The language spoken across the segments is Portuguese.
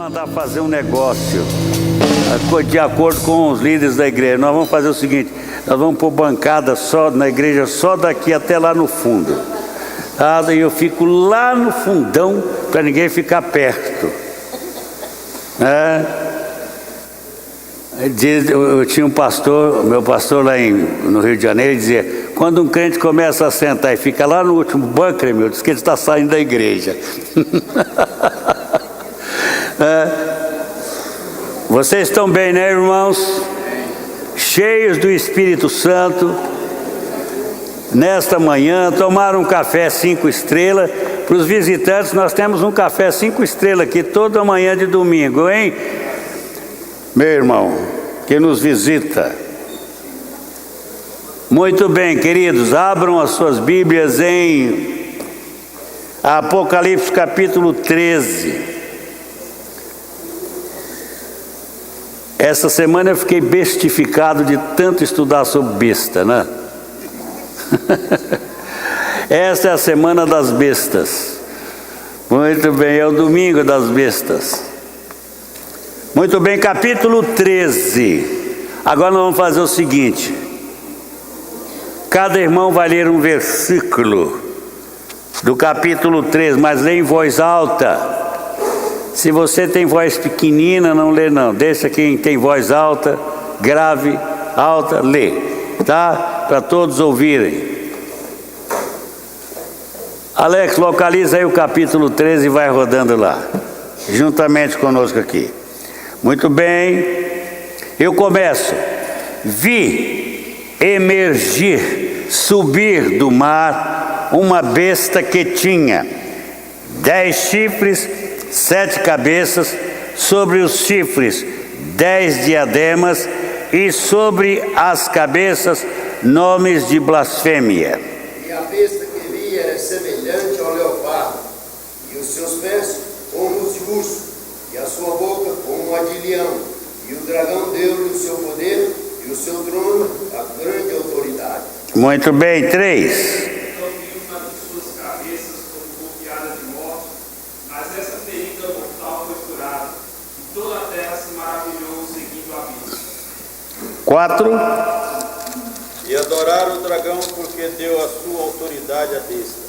mandar fazer um negócio de acordo com os líderes da igreja. Nós vamos fazer o seguinte: nós vamos pôr bancada só na igreja, só daqui até lá no fundo. E eu fico lá no fundão para ninguém ficar perto. Eu tinha um pastor, meu pastor lá no Rio de Janeiro, ele dizia: quando um crente começa a sentar e fica lá no último banco, meu, diz que ele está saindo da igreja. Vocês estão bem, né, irmãos? Cheios do Espírito Santo. Nesta manhã, tomaram um café 5 estrelas. Para os visitantes, nós temos um café 5 estrelas aqui toda manhã de domingo, hein? Meu irmão, que nos visita. Muito bem, queridos, abram as suas Bíblias em Apocalipse capítulo 13. Essa semana eu fiquei bestificado de tanto estudar sobre besta, né? Esta é a semana das bestas. Muito bem, é o domingo das bestas. Muito bem, capítulo 13. Agora nós vamos fazer o seguinte: cada irmão vai ler um versículo do capítulo 13, mas lê em voz alta. Se você tem voz pequenina, não lê não. Deixa quem tem voz alta, grave, alta, lê, tá? Para todos ouvirem. Alex, localiza aí o capítulo 13 e vai rodando lá, juntamente conosco aqui. Muito bem, eu começo. Vi emergir, subir do mar, uma besta que tinha 10 chifres, 7 cabeças, sobre os chifres 10 diademas, e sobre as cabeças nomes de blasfêmia. E a besta que vi era semelhante ao leopardo, e os seus pés como os de urso, e a sua boca como a de leão. E o dragão deu-lhe o seu poder e o seu trono, a grande autoridade. Muito bem, 3. Então vi uma de suas cabeças como golpeada de morte, mas essa ferida mortal foi curada, e toda a terra se maravilhou seguindo a vista. 4. E adoraram o dragão porque deu a sua autoridade à besta.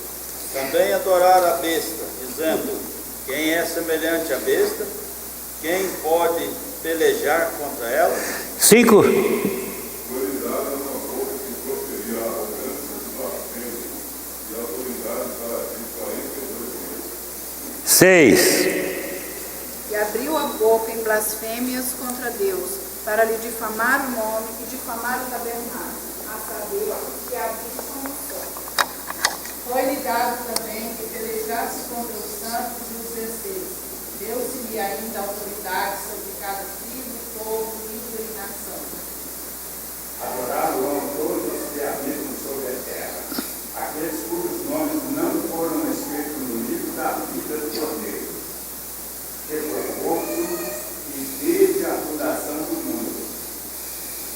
Também adoraram a besta, dizendo: quem é semelhante à besta? Quem pode pelejar contra ela? 5. Seis. E abriu a boca em blasfêmias contra Deus, para lhe difamar o nome e difamar o tabernáculo, a saber, que habitam no céu. Foi-lhe dado também que pelejasse contra os santos e os vencesse. Deu-se-lhe ainda autoridade sobre cada tribo, povo, língua e nação. Adoraram todos que habitam sobre a terra, aqueles cujos nomes não foram escritos no livro da vida do Cordeiro, que foi morto e desde a fundação do mundo.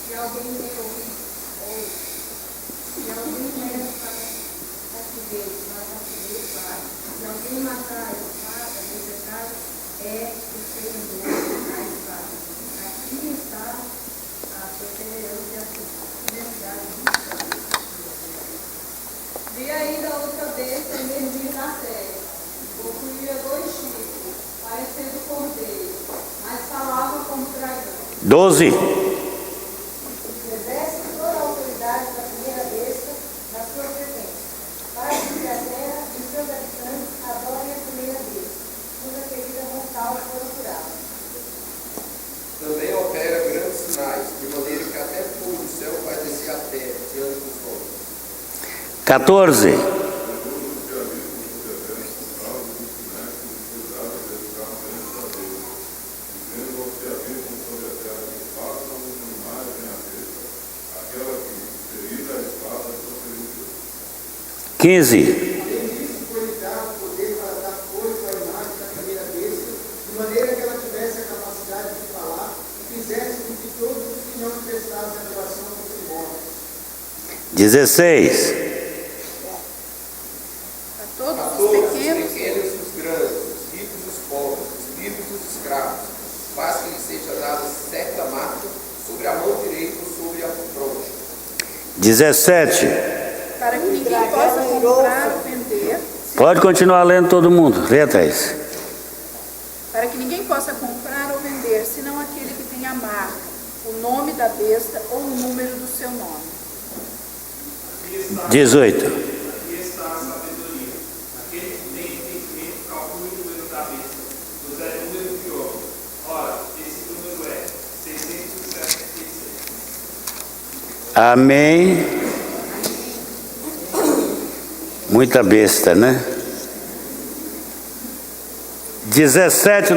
Se alguém leu, ou se alguém leu para Deus, se alguém matar a espada, nesse caso, é o Senhor a espada. Aqui está a perseverança e a fidelidade de Deus. Vi ainda outra besta emergir na terra, possuía 2 chifres, parecendo cordeiro, mas falava como dragão. 12. Exerce toda a autoridade da primeira besta na sua presença, para que a terra e seus habitantes adorem a primeira besta, cuja ferida mortal foi curada. Também opera grandes sinais, de maneira que até fogo do céu vai descer à terra diante dos homens. 14. Quinze. Além disso, foi-lhe dado poder para dar corpo à imagem da primeira besta, de maneira que ela tivesse a capacidade de falar e fizesse com que todos os que não prestassem adoração fossem mortos. 16. Para todos os pequenos, os grandes, os ricos e os pobres, os livres e os dos escravos, faz que lhe seja dada certa marca sobre a mão direita ou sobre a fronte. 17. Para que ninguém possa comprar ou vender. Pode continuar lendo todo mundo. Lê, Thaís. Para que ninguém possa comprar ou vender, senão aquele que tem a marca, o nome da besta ou o número do seu nome. 18. Aqui está a sabedoria. Aquele que tem entendimento calcule o número da besta, pois é número de ouro. Ora, esse número é 666. Amém. Muita besta, né? 17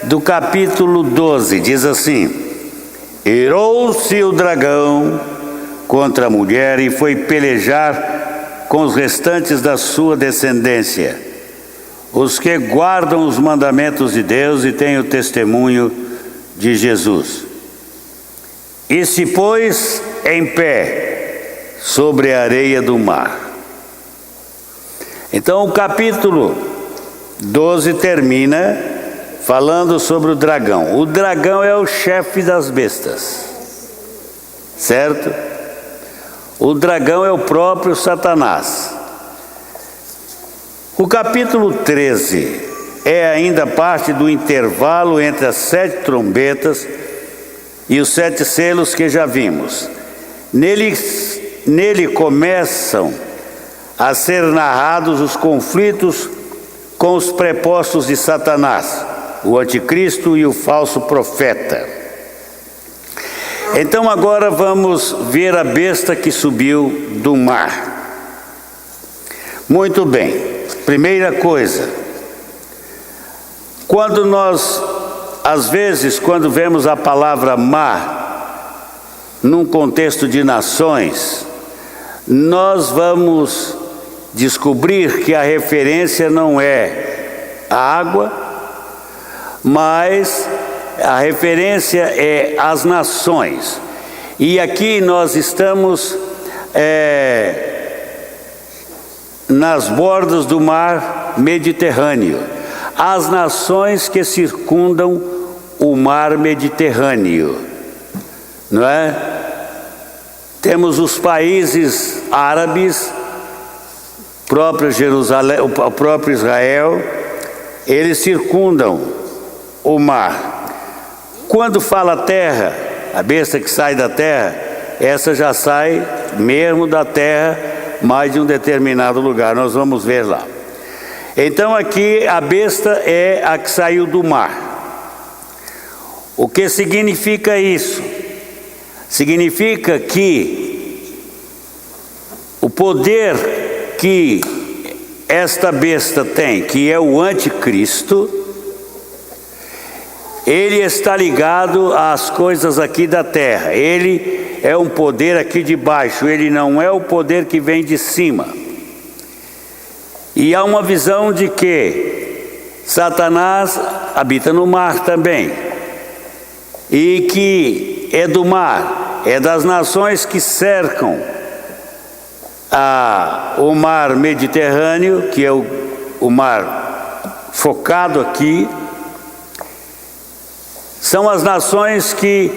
do capítulo 12 diz assim: irou-se o dragão contra a mulher e foi pelejar com os restantes da sua descendência, os que guardam os mandamentos de Deus e têm o testemunho de Jesus. E se pôs em pé sobre a areia do mar. Então o capítulo 12 termina falando sobre o dragão. O dragão é o chefe das bestas, certo? O dragão é o próprio Satanás. O capítulo 13 é ainda parte do intervalo entre as 7 trombetas e os 7 selos que já vimos. Nele começam a ser narrados os conflitos com os prepostos de Satanás, o anticristo e o falso profeta. Então agora vamos ver a besta que subiu do mar. Muito bem, primeira coisa, quando nós, às vezes, quando vemos a palavra mar, num contexto de nações, nós vamos descobrir que a referência não é a água, mas a referência é as nações. E aqui nós estamos nas bordas do mar Mediterrâneo, as nações que circundam o mar Mediterrâneo, não é? Temos os países árabes, próprio Jerusalém, o próprio Israel, eles circundam o mar. Quando fala terra, a besta que sai da terra, essa já sai mesmo da terra, mais de um determinado lugar, nós vamos ver lá. Então aqui a besta é a que saiu do mar. O que significa isso? Significa que o poder que esta besta tem, que é o anticristo, ele está ligado às coisas aqui da terra. Ele é um poder aqui de baixo, ele não é o poder que vem de cima. E há uma visão de que Satanás habita no mar também, e que é do mar, é das nações que cercam o mar Mediterrâneo, que é o mar focado aqui. São as nações que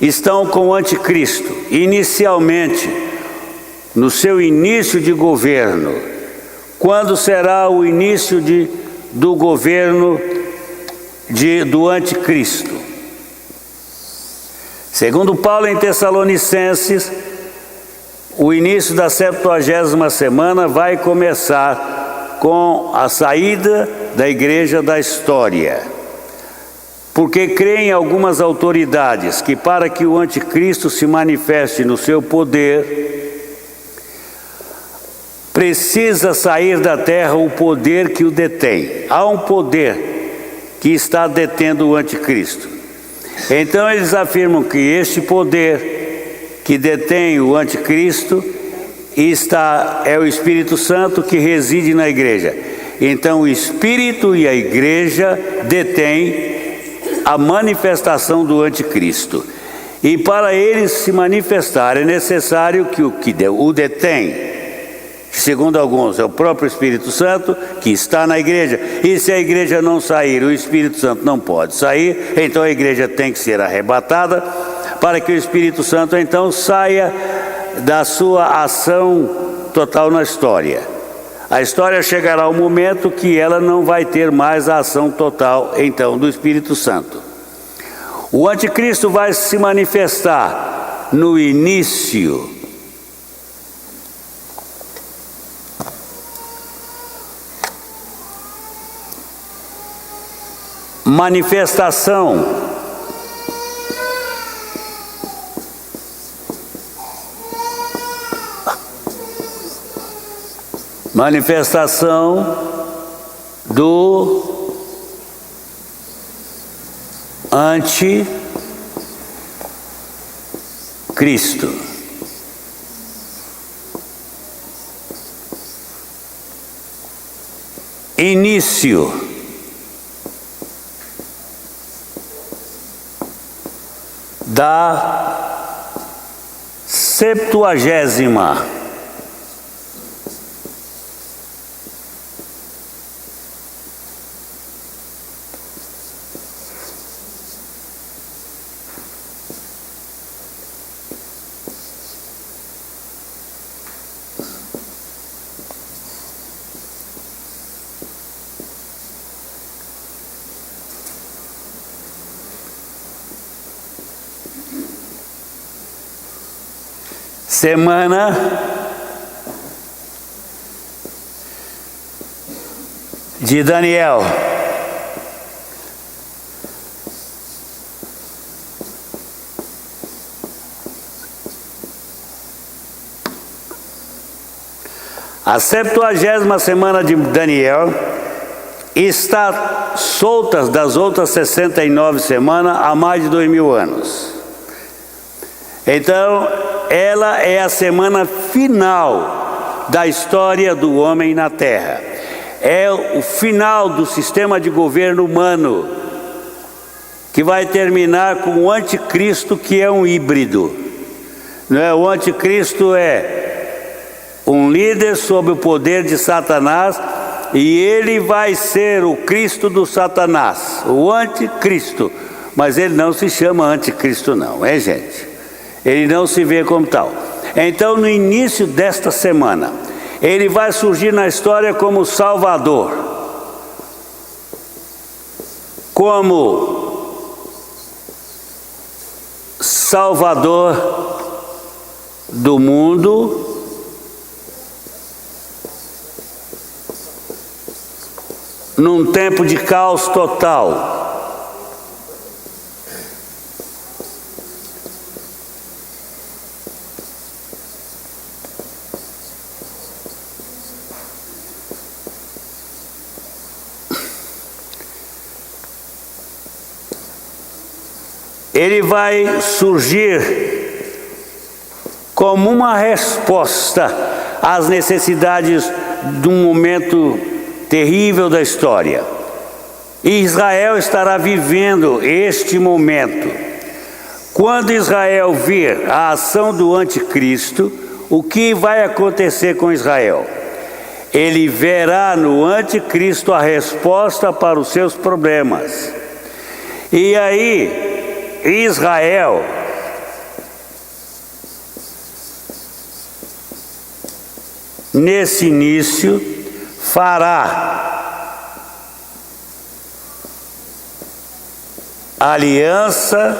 estão com o anticristo, inicialmente, no seu início de governo. Quando será o início do governo do anticristo? Segundo Paulo em Tessalonicenses, o início da 70ª semana vai começar com a saída da igreja da história. Porque creem algumas autoridades que para que o anticristo se manifeste no seu poder, precisa sair da terra o poder que o detém. Há um poder que está detendo o anticristo. Então eles afirmam que este poder que detém o anticristo é o Espírito Santo que reside na igreja. Então o Espírito e a igreja detêm a manifestação do anticristo. E para eles se manifestar é necessário que o que o detém segundo alguns, é o próprio Espírito Santo que está na igreja. E se a igreja não sair, o Espírito Santo não pode sair, então a igreja tem que ser arrebatada para que o Espírito Santo então saia da sua ação total na história. A história chegará ao momento que ela não vai ter mais a ação total então do Espírito Santo. O anticristo vai se manifestar no início manifestação do anticristo. Início da 70ª semana de Daniel. A 70ª semana de Daniel está solta das outras 69 semanas há mais de 2000 anos. Então, ela é a semana final da história do homem na Terra. É o final do sistema de governo humano, que vai terminar com o anticristo, que é um híbrido. Não é? O anticristo é um líder sob o poder de Satanás, e ele vai ser o Cristo do Satanás, o anticristo. Mas ele não se chama anticristo não, gente? Ele não se vê como tal. Então, no início desta semana, ele vai surgir na história como Salvador, como Salvador do mundo, num tempo de caos total. Ele vai surgir como uma resposta às necessidades de um momento terrível da história. E Israel estará vivendo este momento. Quando Israel vir a ação do anticristo, o que vai acontecer com Israel? Ele verá no anticristo a resposta para os seus problemas. E aí, Israel nesse início fará aliança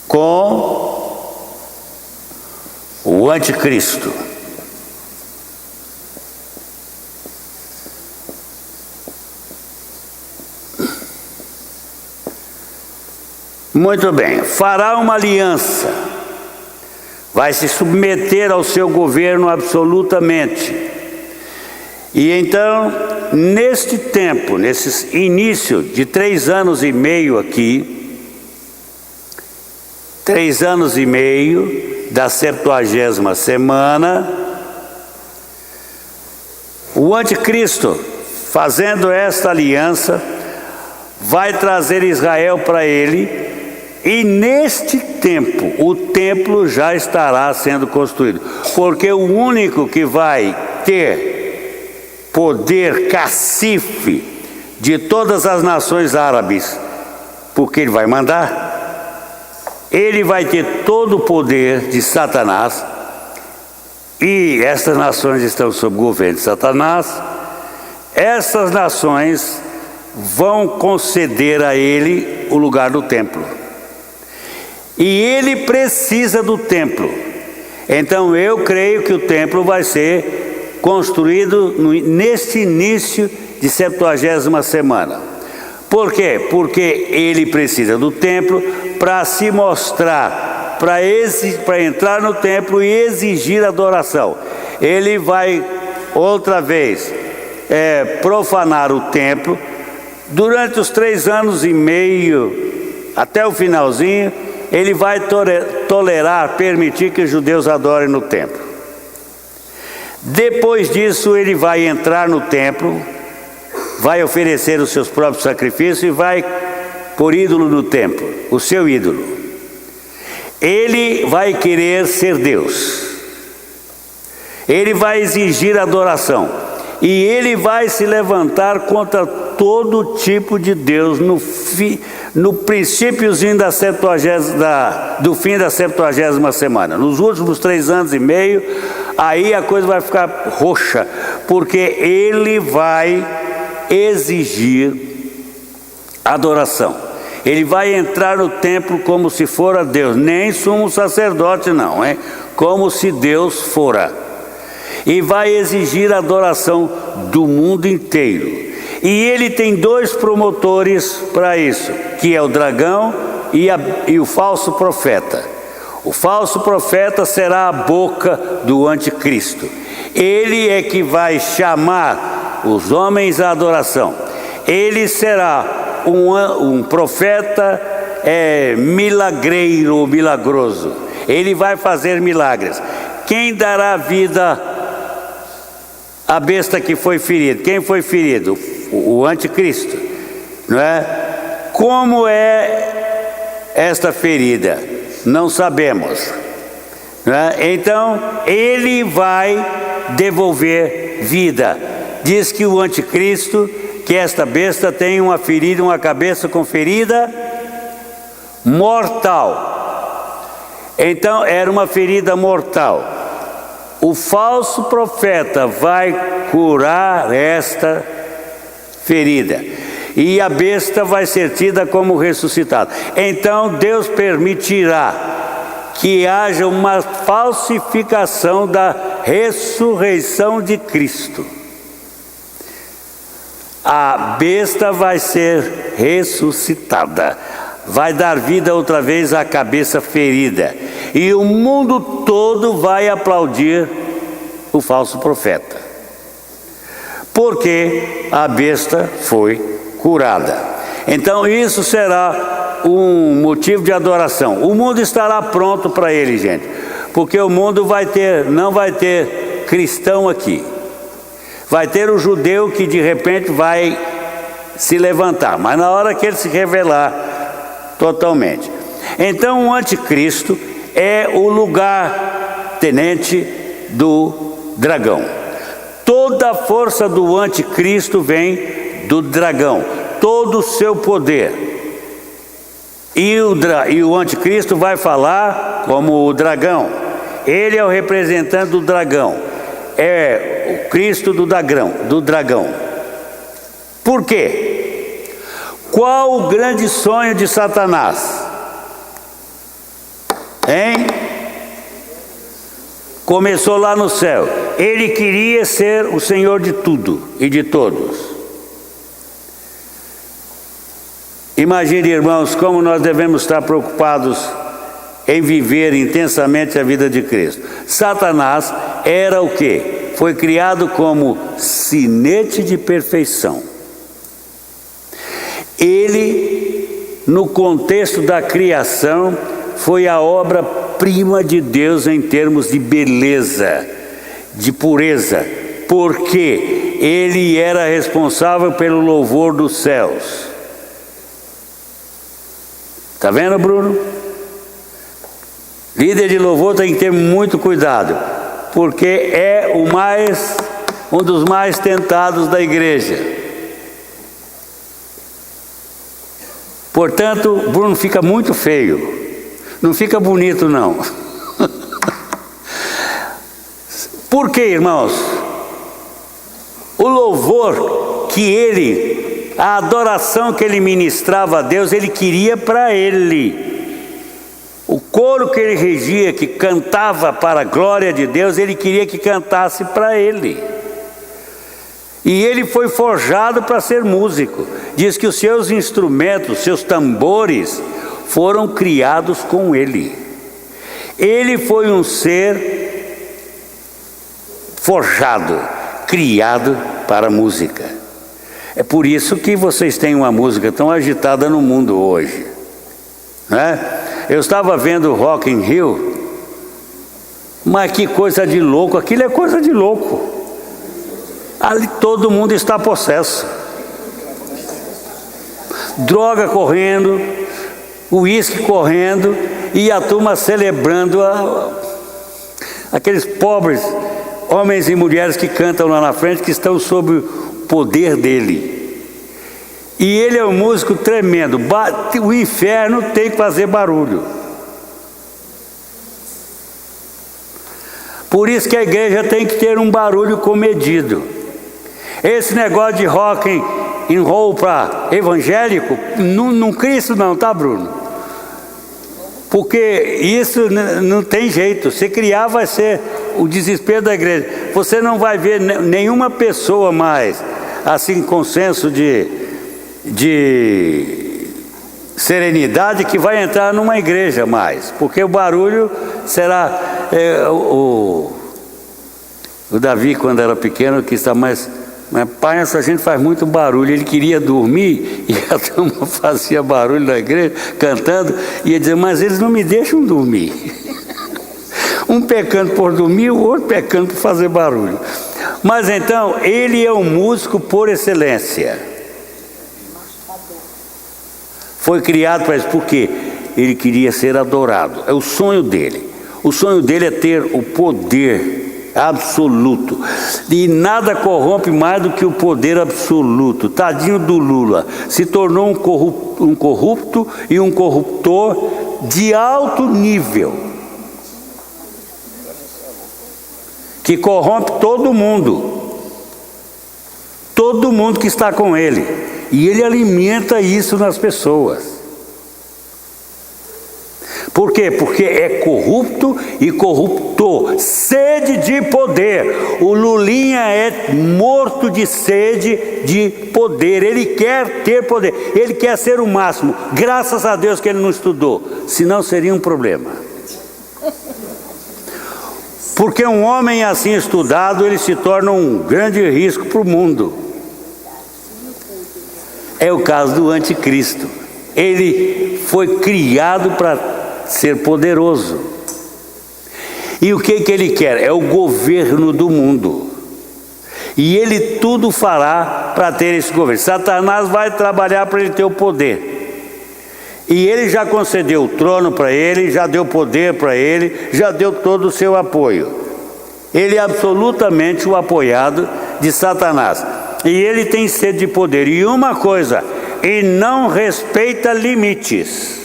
com o anticristo. Muito bem, fará uma aliança, vai se submeter ao seu governo absolutamente. E então, neste tempo, nesse início de 3 anos e meio aqui, 3 anos e meio da 70ª semana, o anticristo, fazendo esta aliança, vai trazer Israel para ele, e neste tempo o templo já estará sendo construído, porque o único que vai ter poder cacife de todas as nações árabes, porque ele vai mandar, ele vai ter todo o poder de Satanás, e essas nações estão sob o governo de Satanás. Essas nações vão conceder a ele o lugar do templo, e ele precisa do templo. Então eu creio que o templo vai ser construído neste início de 70ª semana. Por quê? Porque ele precisa do templo para se mostrar, para entrar no templo e exigir adoração. Ele vai outra vez profanar o templo durante os 3 anos e meio, até o finalzinho. Ele vai permitir que os judeus adorem no templo. Depois disso, ele vai entrar no templo, vai oferecer os seus próprios sacrifícios e vai por ídolo no templo, o seu ídolo. Ele vai querer ser Deus. Ele vai exigir adoração. E ele vai se levantar contra todo tipo de Deus no princípiozinho do fim da 70ª semana. Nos últimos 3 anos e meio, aí a coisa vai ficar roxa, porque ele vai exigir adoração. Ele vai entrar no templo como se fora Deus, nem sumo sacerdote não, como se Deus fora. E vai exigir adoração do mundo inteiro. E ele tem 2 promotores para isso, que é o dragão e o falso profeta. O falso profeta será a boca do anticristo. Ele é que vai chamar os homens à adoração. Ele será um profeta milagreiro, milagroso. Ele vai fazer milagres. Quem dará vida à besta que foi ferida? Quem foi ferido? O anticristo, não é? Como é esta ferida? Não sabemos, não é? Então ele vai devolver vida. Diz que o anticristo, que esta besta tem uma ferida, uma cabeça com ferida mortal. Então era uma ferida mortal. O falso profeta vai curar esta ferida, e a besta vai ser tida como ressuscitada. Então Deus permitirá que haja uma falsificação da ressurreição de Cristo. A besta vai ser ressuscitada, vai dar vida outra vez à cabeça ferida, e o mundo todo vai aplaudir o falso profeta, porque a besta foi curada. Então isso será um motivo de adoração. O mundo estará pronto para ele, gente, porque o mundo não vai ter cristão aqui. Vai ter o judeu que de repente vai se levantar, mas na hora que ele se revelar totalmente. Então o anticristo é o lugar tenente do dragão. Toda a força do anticristo vem do dragão, todo o seu poder. E o anticristo vai falar como o dragão. Ele é o representante do dragão, é o Cristo do dragão. Por quê? Qual o grande sonho de Satanás? Começou lá no céu. Ele queria ser o Senhor de tudo e de todos. Imagine, irmãos, como nós devemos estar preocupados em viver intensamente a vida de Cristo. Satanás era o quê? Foi criado como sinete de perfeição. Ele, no contexto da criação, foi a obra-prima de Deus em termos de beleza, de pureza, porque ele era responsável pelo louvor dos céus. Tá vendo, Bruno? Líder de louvor tem que ter muito cuidado, porque é um dos mais tentados da igreja. Portanto, Bruno fica muito feio. Não fica bonito, não. Por quê, irmãos? O louvor a adoração que ele ministrava a Deus, ele queria para ele. O coro que ele regia, que cantava para a glória de Deus, ele queria que cantasse para ele. E ele foi forjado para ser músico. Diz que os seus instrumentos, seus tambores, foram criados com ele. Ele foi um ser forjado, criado para a música. É por isso que vocês têm uma música tão agitada no mundo hoje, né? Eu estava vendo o Rock in Rio, mas que coisa de louco, aquilo é coisa de louco. Ali todo mundo está possesso. Droga correndo, uísque correndo, e a turma celebrando aqueles pobres homens e mulheres que cantam lá na frente, que estão sob o poder dele. E ele é um músico tremendo. O inferno tem que fazer barulho. Por isso que a igreja tem que ter um barulho comedido. Esse negócio de rock and roll para evangélico, não cria isso não, tá, Bruno? Porque isso não tem jeito. Se criar, vai ser o desespero da igreja. Você não vai ver nenhuma pessoa mais, assim, com senso de serenidade, que vai entrar numa igreja mais, porque o barulho será o Davi, quando era pequeno, que está mais, mas pai, essa gente faz muito barulho. Ele queria dormir e a turma fazia barulho na igreja cantando, e ia dizer, mas eles não me deixam dormir. Um pecando por dormir, o outro pecando por fazer barulho. Mas então ele é um músico por excelência. Foi criado para isso, porque ele queria ser adorado. É o sonho dele. O sonho dele é ter o poder absoluto. E nada corrompe mais do que o poder absoluto. Tadinho do Lula. Se tornou um corrupto e um corruptor de alto nível, que corrompe todo mundo. Todo mundo que está com ele. E ele alimenta isso nas pessoas. Por quê? Porque é corrupto e corruptor. Sede de poder. O Lulinha é morto de sede de poder. Ele quer ter poder. Ele quer ser o máximo. Graças a Deus que ele não estudou. Senão seria um problema. Porque um homem assim estudado, ele se torna um grande risco para o mundo. É o caso do anticristo. Ele foi criado para ser poderoso. E o que ele quer? É o governo do mundo. E ele tudo fará para ter esse governo. Satanás vai trabalhar para ele ter o poder. E ele já concedeu o trono para ele, já deu poder para ele, já deu todo o seu apoio. Ele é absolutamente o apoiado de Satanás. E ele tem sede de poder. E uma coisa, e não respeita limites.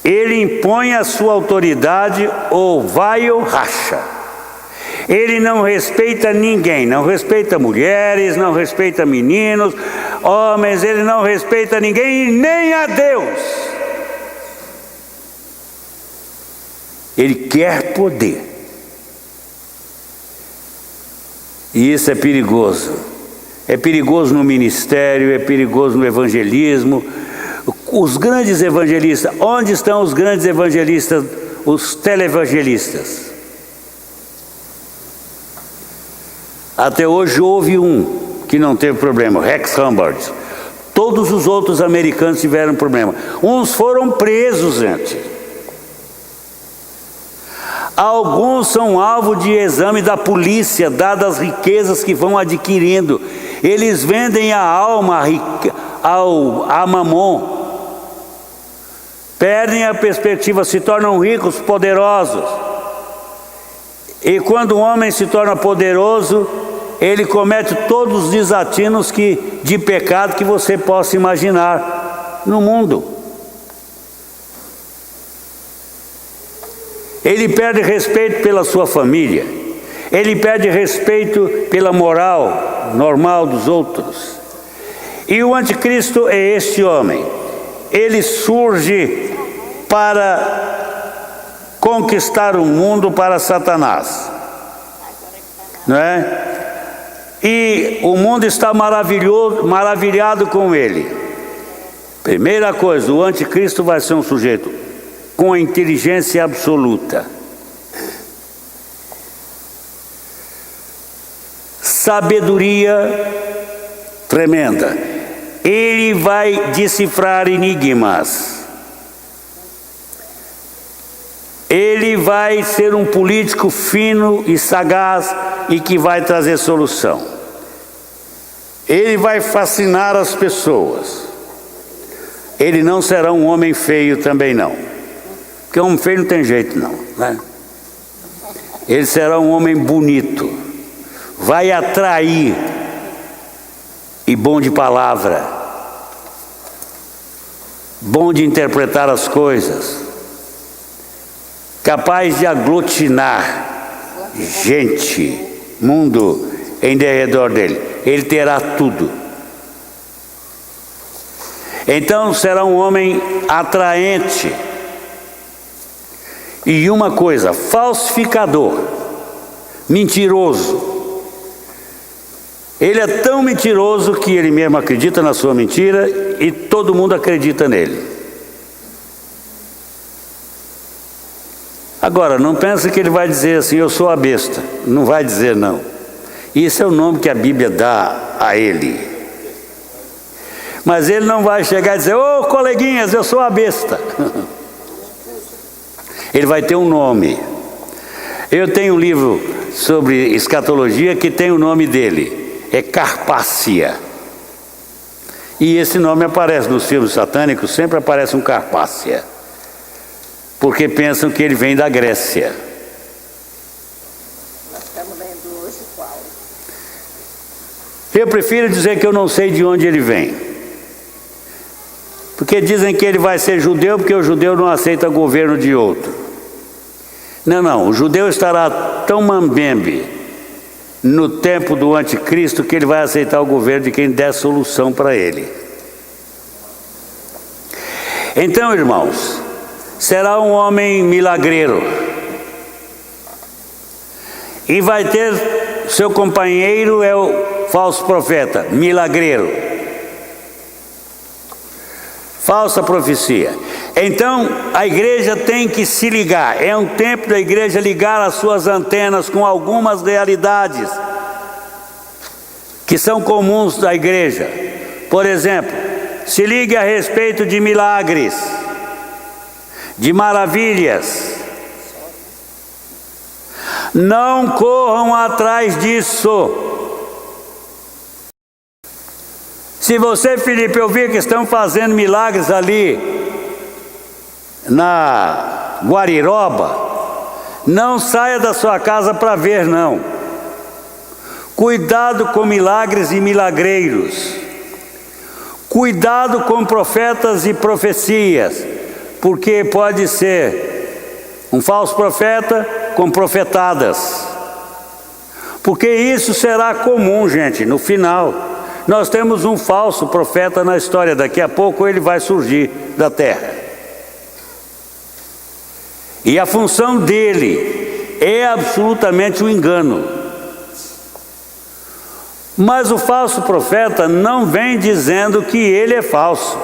Ele impõe a sua autoridade, ou vai ou racha. Ele não respeita ninguém, não respeita mulheres, não respeita meninos, homens, ele não respeita ninguém, nem a Deus. Ele quer poder. E isso é perigoso. É perigoso no ministério, é perigoso no evangelismo. Os grandes evangelistas, onde estão os grandes evangelistas, os televangelistas? Até hoje houve um que não teve problema, Rex Humbard. Todos os outros americanos tiveram problema. Uns foram presos antes. Alguns são alvo de exame da polícia, dadas as riquezas que vão adquirindo. Eles vendem a alma a Mamon. perdem a perspectiva, se tornam ricos, poderosos. E quando o homem se torna poderoso, ele comete todos os desatinos de pecado que você possa imaginar no mundo. Ele perde respeito pela sua família, ele perde respeito pela moral normal dos outros. E o anticristo é esse homem. Ele surge para conquistar o mundo para Satanás, não é? E o mundo está maravilhado com ele. Primeira coisa, o anticristo vai ser um sujeito com inteligência absoluta, sabedoria tremenda. Ele vai decifrar enigmas. Ele vai ser um político fino e sagaz e que vai trazer solução. Ele vai fascinar as pessoas. Ele não será um homem feio também não. Porque homem feio não tem jeito não, né? Ele será um homem bonito. Vai atrair. E bom de palavra. Bom de interpretar as coisas. Capaz de aglutinar gente, mundo em derredor dele. Ele terá tudo. Então será um homem atraente. E uma coisa, falsificador, mentiroso. Ele é tão mentiroso que ele mesmo acredita na sua mentira e todo mundo acredita nele. Agora, não pense que ele vai dizer assim, eu sou a besta. Não vai dizer não. Isso é o nome que a Bíblia dá a ele. Mas ele não vai chegar e dizer, ô coleguinhas, eu sou a besta. Ele vai ter um nome. Eu tenho um livro sobre escatologia que tem o nome dele. É Carpácia. E esse nome aparece nos filmes satânicos, sempre aparece um Carpácia. Porque pensam que ele vem da Grécia. Nós estamos lendo hoje qual? Eu prefiro dizer que eu não sei de onde ele vem. Porque dizem que ele vai ser judeu, porque o judeu não aceita governo de outro. Não, o judeu estará tão mambembe no tempo do anticristo que ele vai aceitar o governo de quem der solução para ele. Então, irmãos, será um homem milagreiro. E vai ter, seu companheiro é o falso profeta, milagreiro. Falsa profecia. Então, a igreja tem que se ligar. É um tempo da igreja ligar as suas antenas com algumas realidades que são comuns da igreja. Por exemplo, se ligue a respeito de milagres, de maravilhas. Não corram atrás disso. Se você, Felipe, ouvir que estão fazendo milagres ali na Guariroba, não saia da sua casa para ver, não. Cuidado com milagres e milagreiros. Cuidado com profetas e profecias, porque pode ser um falso profeta com profetadas. Porque isso será comum, gente, no final. Nós temos um falso profeta na história, daqui a pouco ele vai surgir da terra. E a função dele é absolutamente o engano. Mas o falso profeta não vem dizendo que ele é falso.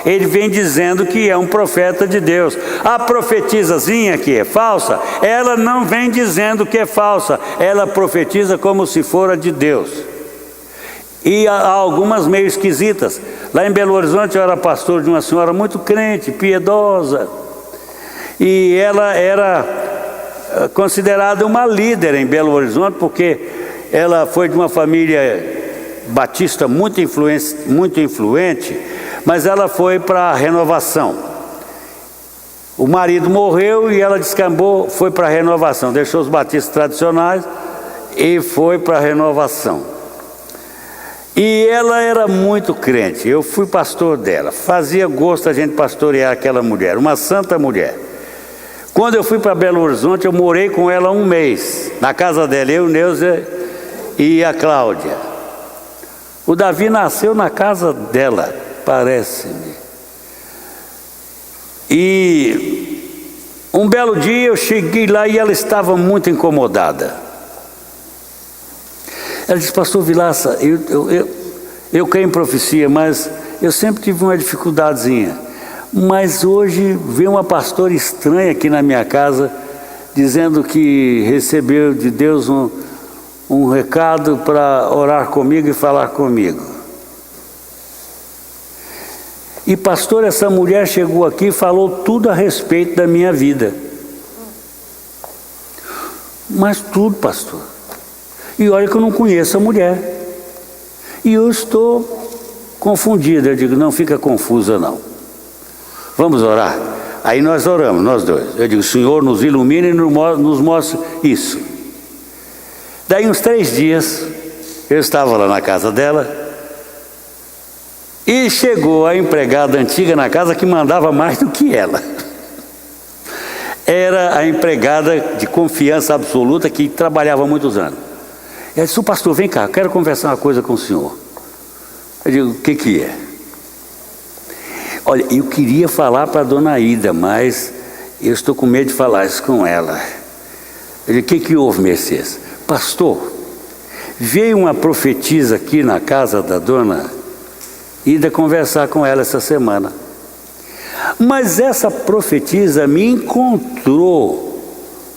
Ele vem dizendo que é um profeta de Deus. A profetizazinha que é falsa, ela não vem dizendo que é falsa. Ela profetiza como se fora de Deus. E há algumas meio esquisitas. Lá em Belo Horizonte eu era pastor de uma senhora muito crente, piedosa. E ela era considerada uma líder em Belo Horizonte, porque ela foi de uma família batista muito influente, mas ela foi para a Renovação. O marido morreu e ela descambou, foi para a renovação, deixou os batistas tradicionais e foi para a renovação. E ela era muito crente, eu fui pastor dela, fazia gosto a gente pastorear aquela mulher, uma santa mulher. Quando eu fui para Belo Horizonte, eu morei com ela um mês, na casa dela, eu, Neuza e a Cláudia. O Davi nasceu na casa dela, parece-me. E um belo dia eu cheguei lá e ela estava muito incomodada. Ela disse: pastor Vilaça, eu creio em profecia, mas eu sempre tive uma dificuldadezinha. Mas hoje veio uma pastora estranha aqui na minha casa, dizendo que recebeu de Deus um recado para orar comigo e falar comigo. E pastor, essa mulher chegou aqui e falou tudo a respeito da minha vida. Mas tudo, pastor. E olha que eu não conheço a mulher. E eu estou confundida. Eu digo: não fica confusa não. Vamos orar? Aí nós oramos, nós dois. Eu digo: Senhor, nos ilumine e nos mostre isso. Daí uns 3 dias, eu estava lá na casa dela. E chegou a empregada antiga na casa que mandava mais do que ela. Era a empregada de confiança absoluta que trabalhava há muitos anos. Ela disse: o pastor, vem cá, quero conversar uma coisa com o senhor. Eu digo: o que é? Olha, eu queria falar para a dona Ida, mas eu estou com medo de falar isso com ela. Eu digo: o que houve, Mercedes? Pastor, veio uma profetisa aqui na casa da dona Ida conversar com ela essa semana. Mas essa profetisa me encontrou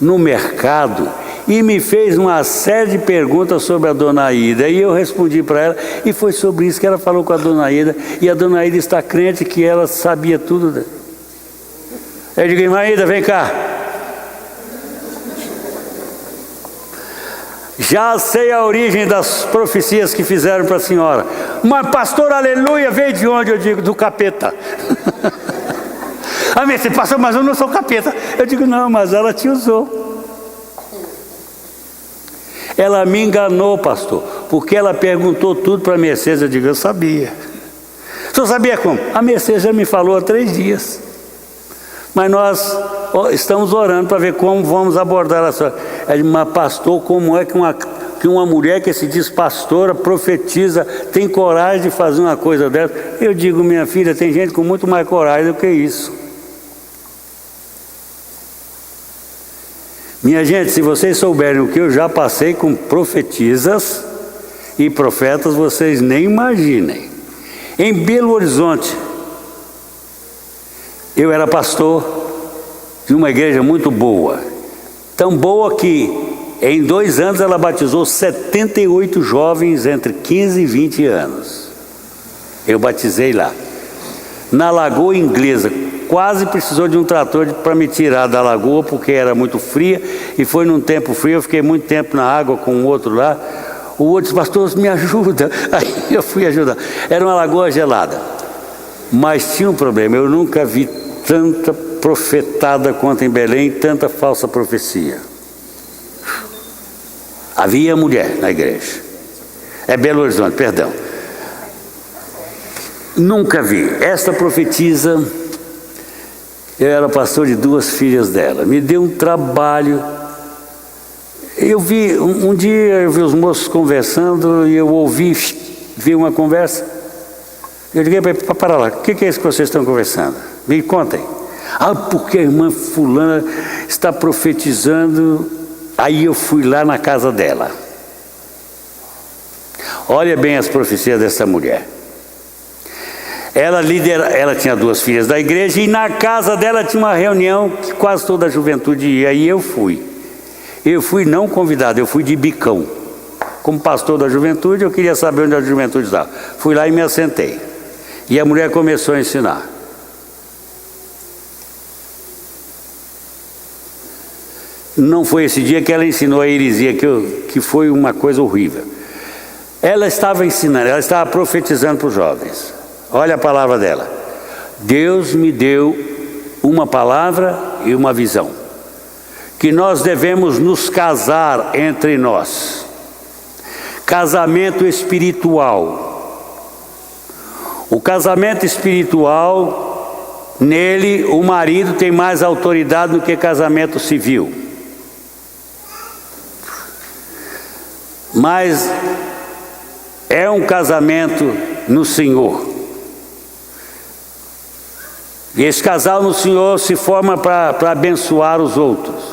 no mercado e me fez uma série de perguntas sobre a dona Ida. E eu respondi para ela, e foi sobre isso que ela falou com a dona Ida. E a dona Ida está crente que ela sabia tudo. Eu digo: irmã Ida, vem cá. Já sei a origem das profecias que fizeram para a senhora. Mas pastor, aleluia, veio de onde? Eu digo: do capeta. Ah, mas você pastor, mas eu não sou capeta. Eu digo: não, mas ela te usou. Ela me enganou, pastor, porque ela perguntou tudo para a Mercedes. Eu digo: eu sabia. O senhor sabia como? A Mercedes já me falou há 3 dias. Mas nós estamos orando para ver como vamos abordar a senhora. Ela disse: mas pastor, como é que uma mulher que se diz pastora, profetiza, tem coragem de fazer uma coisa dessa? Eu digo: minha filha, tem gente com muito mais coragem do que isso. Minha gente, se vocês souberem o que eu já passei com profetisas e profetas, vocês nem imaginem. Em Belo Horizonte, eu era pastor de uma igreja muito boa. Tão boa que em 2 anos ela batizou 78 jovens entre 15 e 20 anos. Eu batizei lá. Na Lagoa Inglesa, quase precisou de um trator para me tirar da lagoa, porque era muito fria, e foi num tempo frio, eu fiquei muito tempo na água com o outro lá. O outro disse: pastor, me ajuda. Aí eu fui ajudar. Era uma lagoa gelada. Mas tinha um problema, eu nunca vi tanta profetada quanto em Belém, tanta falsa profecia. Havia mulher na igreja. É Belo Horizonte, perdão. Nunca vi. Esta profetisa, eu era pastor de 2 filhas dela. Me deu um trabalho. Eu vi, um dia eu vi os moços conversando e eu vi uma conversa. Eu liguei para lá: o que é isso que vocês estão conversando? Me contem. Ah, porque a irmã fulana está profetizando. Aí eu fui lá na casa dela. Olha bem as profecias dessa mulher. Ela tinha 2 filhas da igreja e na casa dela tinha uma reunião que quase toda a juventude ia. E eu fui. Eu fui não convidado, eu fui de bicão. Como pastor da juventude, eu queria saber onde a juventude estava. Fui lá e me assentei. E a mulher começou a ensinar. Não foi esse dia que ela ensinou a heresia, que foi uma coisa horrível. Ela estava ensinando, ela estava profetizando para os jovens. Olha a palavra dela: Deus me deu uma palavra e uma visão. Que nós devemos nos casar entre nós. Casamento espiritual. O casamento espiritual, nele o marido tem mais autoridade do que casamento civil. Mas é um casamento no Senhor. E esse casal no Senhor se forma para abençoar os outros.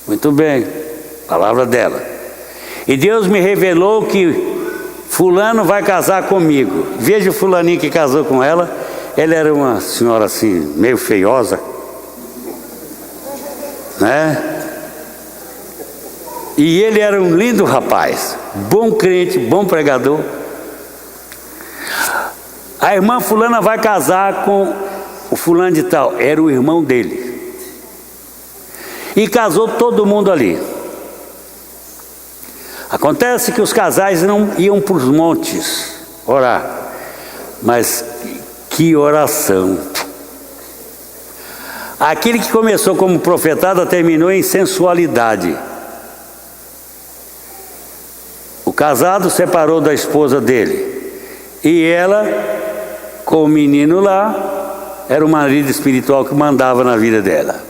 Muito bem, palavra dela. E Deus me revelou que fulano vai casar comigo. Veja o fulaninho que casou com ela. Ela era uma senhora assim, meio feiosa, né? E ele era um lindo rapaz, bom crente, bom pregador. A irmã fulana vai casar com o fulano de tal, era o irmão dele. E casou todo mundo ali. Acontece que os casais não iam para os montes orar, mas que oração! Aquele que começou como profetada terminou em sensualidade. O casado separou da esposa dele e ela, com o menino lá, era o marido espiritual que mandava na vida dela.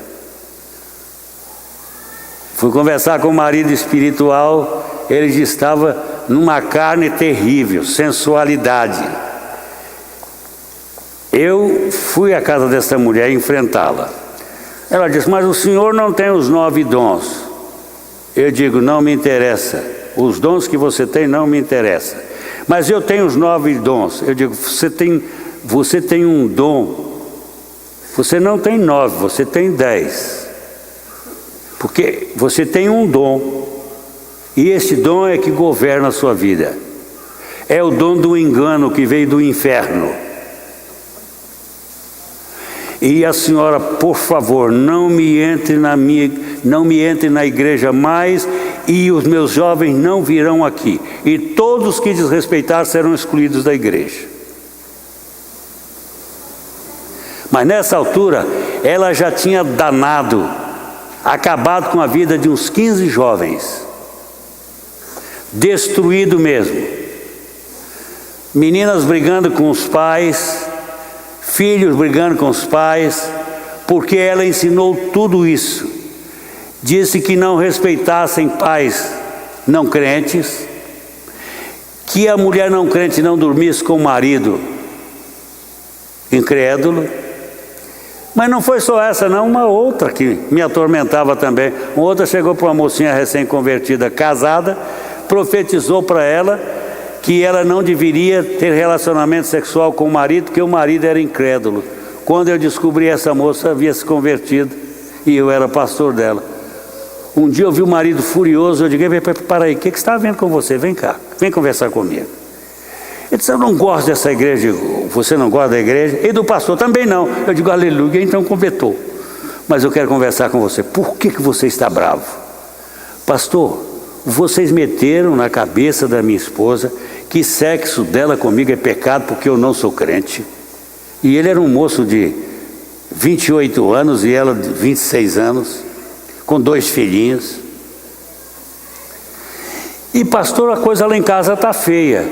Fui conversar com o marido espiritual, ele já estava numa carne terrível, sensualidade. Eu fui à casa dessa mulher enfrentá-la. Ela disse, mas o senhor não tem os 9 dons. Eu digo, não me interessa. Os dons que você tem não me interessam. Mas eu tenho os 9 dons. Eu digo, você tem um dom. Você não tem 9, você tem 10. Porque você tem um dom. E esse dom é que governa a sua vida. É o dom do engano que veio do inferno. E a senhora, por favor, não me entre na igreja mais, e os meus jovens não virão aqui. E todos que desrespeitar serão excluídos da igreja. Mas nessa altura, ela já tinha acabado com a vida de uns 15 jovens. Destruído mesmo. Meninas brigando com os pais, filhos brigando com os pais, porque ela ensinou tudo isso. Disse que não respeitassem pais não crentes, que a mulher não crente não dormisse com o marido incrédulo. Mas não foi só essa não, uma outra que me atormentava também. Uma outra chegou para uma mocinha recém-convertida, casada, profetizou para ela que ela não deveria ter relacionamento sexual com o marido, porque o marido era incrédulo. Quando eu descobri, essa moça havia se convertido e eu era pastor dela. Um dia eu vi o marido furioso, eu digo, para aí, o que você está vendo com você? Vem cá, vem conversar comigo. Ele disse, eu não gosto dessa igreja. Eu digo, você não gosta da igreja? E do pastor também não. Eu digo, aleluia, então completou. Mas eu quero conversar com você. Por que você está bravo? Pastor, vocês meteram na cabeça da minha esposa que sexo dela comigo é pecado porque eu não sou crente. E ele era um moço de 28 anos e ela de 26 anos, com 2 filhinhos. E pastor, a coisa lá em casa está feia.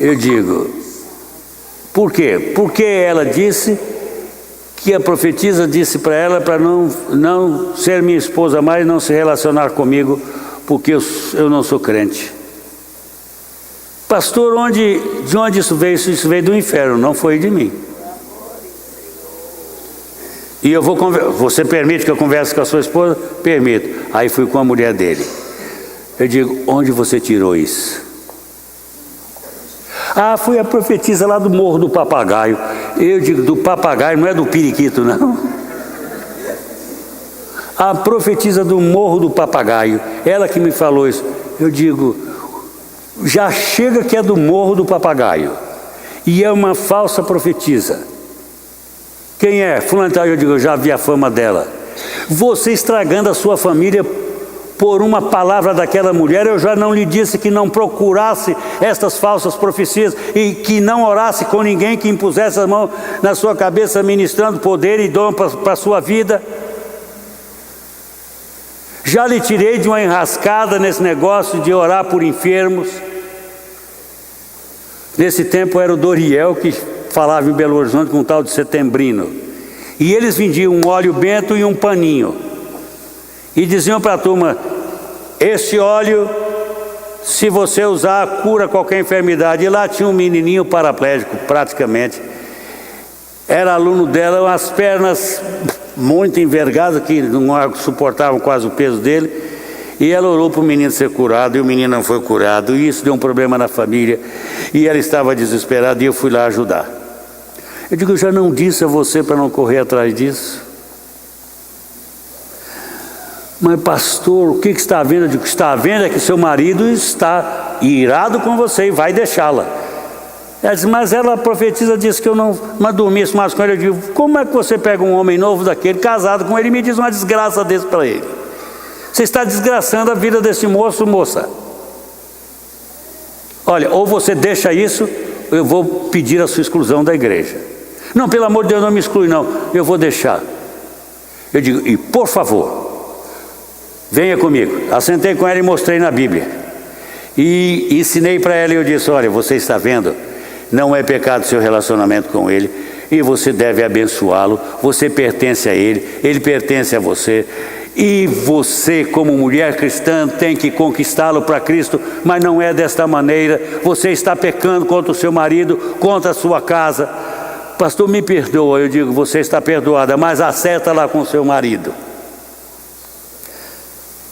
Eu digo, por quê? Porque ela disse que a profetisa disse para ela para não ser minha esposa mais, não se relacionar comigo, porque eu não sou crente. Pastor, de onde isso veio? Isso veio do inferno, não foi de mim. E eu você permite que eu converse com a sua esposa? Permito. Aí fui com a mulher dele. Eu digo, onde você tirou isso? Ah, fui a profetisa lá do Morro do Papagaio. Eu digo, do papagaio, não é do periquito, não. A profetisa do Morro do Papagaio, ela que me falou isso. Eu digo, já chega que é do Morro do Papagaio. E é uma falsa profetisa. Quem é? Fulano, eu digo, eu já vi a fama dela. Você estragando a sua família por uma palavra daquela mulher, eu já não lhe disse que não procurasse estas falsas profecias e que não orasse com ninguém que impusesse a mão na sua cabeça, ministrando poder e dom para a sua vida? Já lhe tirei de uma enrascada nesse negócio de orar por enfermos. Nesse tempo era o Doriel que falava em Belo Horizonte com um tal de Setembrino. E eles vendiam um óleo bento e um paninho. E diziam para a turma: esse óleo, se você usar, cura qualquer enfermidade. E lá tinha um menininho paraplégico, praticamente. Era aluno dela, as pernas muito envergadas, que não suportavam quase o peso dele. E ela orou para o menino ser curado, e o menino não foi curado. E isso deu um problema na família. E ela estava desesperada, e eu fui lá ajudar. Eu digo: eu já não disse a você para não correr atrás disso? Mas pastor, o que está vendo? Eu digo: está vendo é que seu marido está irado com você e vai deixá-la. Ela diz: mas ela, a profetisa, disse que eu não dormisse mais com ele. Eu digo: como é que você pega um homem novo daquele, casado com ele, e me diz uma desgraça desse para ele? Você está desgraçando a vida desse moço, moça. Olha, ou você deixa isso, eu vou pedir a sua exclusão da igreja. Não, pelo amor de Deus, não me exclui não, eu vou deixar. Eu digo: e por favor, venha comigo. Assentei com ela e mostrei na Bíblia. E ensinei para ela, e eu disse: olha, você está vendo, não é pecado seu relacionamento com ele, e você deve abençoá-lo, você pertence a ele, ele pertence a você. E você, como mulher cristã, tem que conquistá-lo para Cristo, mas não é desta maneira. Você está pecando contra o seu marido, contra a sua casa. Pastor, me perdoa. Eu digo: você está perdoada, mas acerta lá com o seu marido.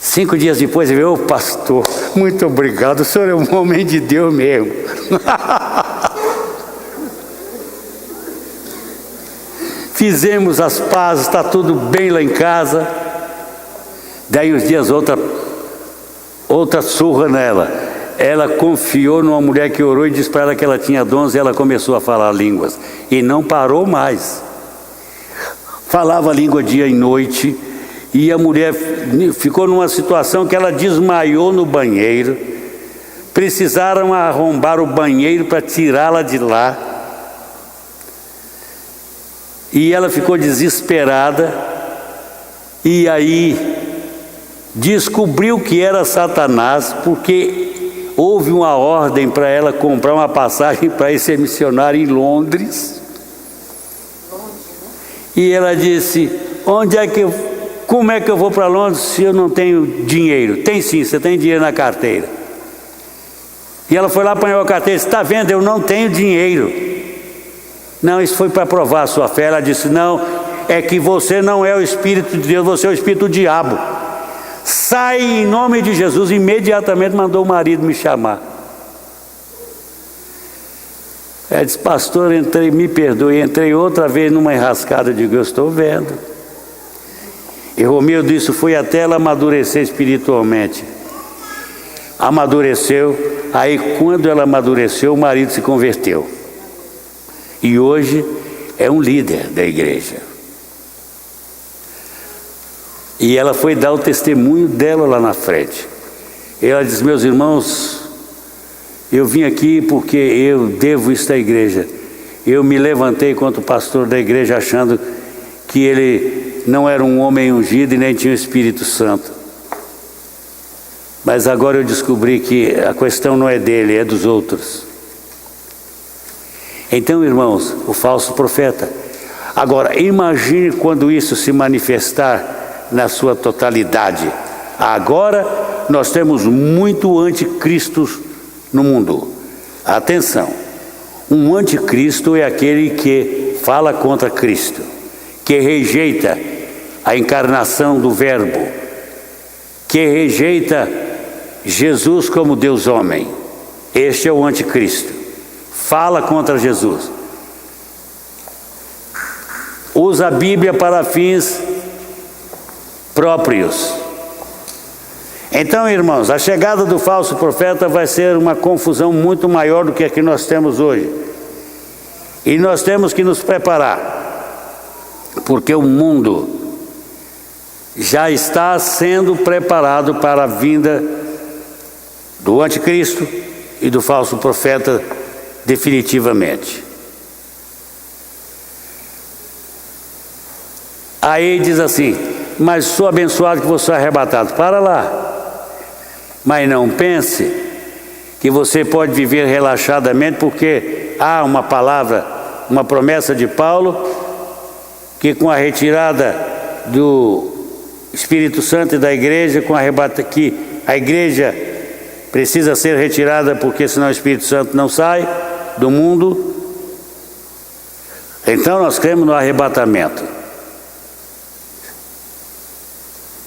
5 dias depois ele veio: ô pastor, muito obrigado, o senhor é um homem de Deus mesmo. Fizemos as pazes, está tudo bem lá em casa. Daí uns dias outra surra nela. Ela confiou numa mulher que orou e disse para ela que ela tinha dons, e ela começou a falar línguas e não parou mais. Falava língua dia e noite, e a mulher ficou numa situação que ela desmaiou no banheiro. Precisaram arrombar o banheiro para tirá-la de lá, e ela ficou desesperada. E aí descobriu que era Satanás, porque houve uma ordem para ela comprar uma passagem para ir ser missionária em Londres. E ela disse: como é que eu vou para Londres se eu não tenho dinheiro? Tem sim, você tem dinheiro na carteira. E ela foi lá, apanhou a carteira e disse: está vendo, eu não tenho dinheiro. Não, isso foi para provar a sua fé. Ela disse: não, é que você não é o Espírito de Deus, você é o Espírito do diabo. Sai em nome de Jesus. Imediatamente mandou o marido me chamar. Ela disse: pastor, me perdoe, entrei outra vez numa enrascada. Eu digo: eu estou vendo. E Romeu disse: foi até ela amadurecer espiritualmente. Amadureceu. Aí quando ela amadureceu, o marido se converteu. E hoje é um líder da igreja. E ela foi dar o testemunho dela lá na frente. Ela diz: meus irmãos, eu vim aqui porque eu devo isso à igreja. Eu me levantei contra o pastor da igreja achando que ele não era um homem ungido e nem tinha o Espírito Santo. Mas agora eu descobri que a questão não é dele, é dos outros. Então, irmãos, o falso profeta. Agora, imagine quando isso se manifestar na sua totalidade. Agora nós temos muito anticristo no mundo. Atenção, um anticristo é aquele que fala contra Cristo, que rejeita a encarnação do Verbo, que rejeita Jesus como Deus homem. Este é o anticristo. Fala contra Jesus. Usa a Bíblia para fins próprios. Então, irmãos, a chegada do falso profeta vai ser uma confusão muito maior do que a que nós temos hoje. E nós temos que nos preparar, porque o mundo já está sendo preparado para a vinda do anticristo e do falso profeta definitivamente. Aí diz assim: mas sou abençoado que você é arrebatado. Para lá. Mas não pense que você pode viver relaxadamente, porque há uma palavra, uma promessa de Paulo, que com a retirada do Espírito Santo e da igreja, com que a igreja precisa ser retirada, porque senão o Espírito Santo não sai do mundo. Então nós cremos no arrebatamento.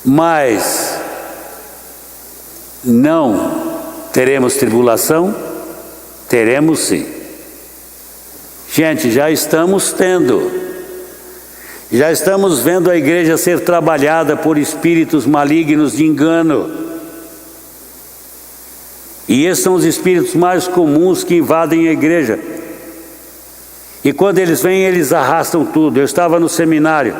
Mas não teremos tribulação? Teremos sim. Gente, já estamos tendo. Já estamos vendo a igreja ser trabalhada por espíritos malignos de engano. E esses são os espíritos mais comuns que invadem a igreja. E quando eles vêm, eles arrastam tudo. Eu estava no seminário.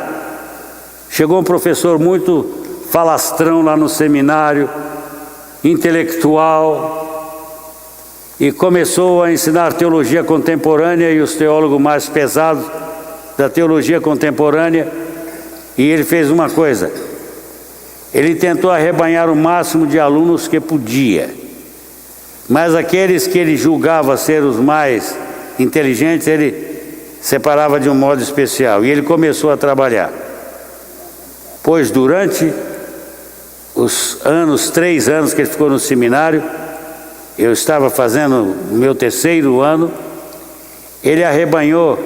Chegou um professor muito falastrão lá no seminário, intelectual, e começou a ensinar teologia contemporânea e os teólogos mais pesados da teologia contemporânea. E ele fez uma coisa: ele tentou arrebanhar o máximo de alunos que podia, mas aqueles que ele julgava ser os mais inteligentes, ele separava de um modo especial. E ele começou a trabalhar, pois durante os 3 anos que ele ficou no seminário, eu estava fazendo o meu 3º ano, ele arrebanhou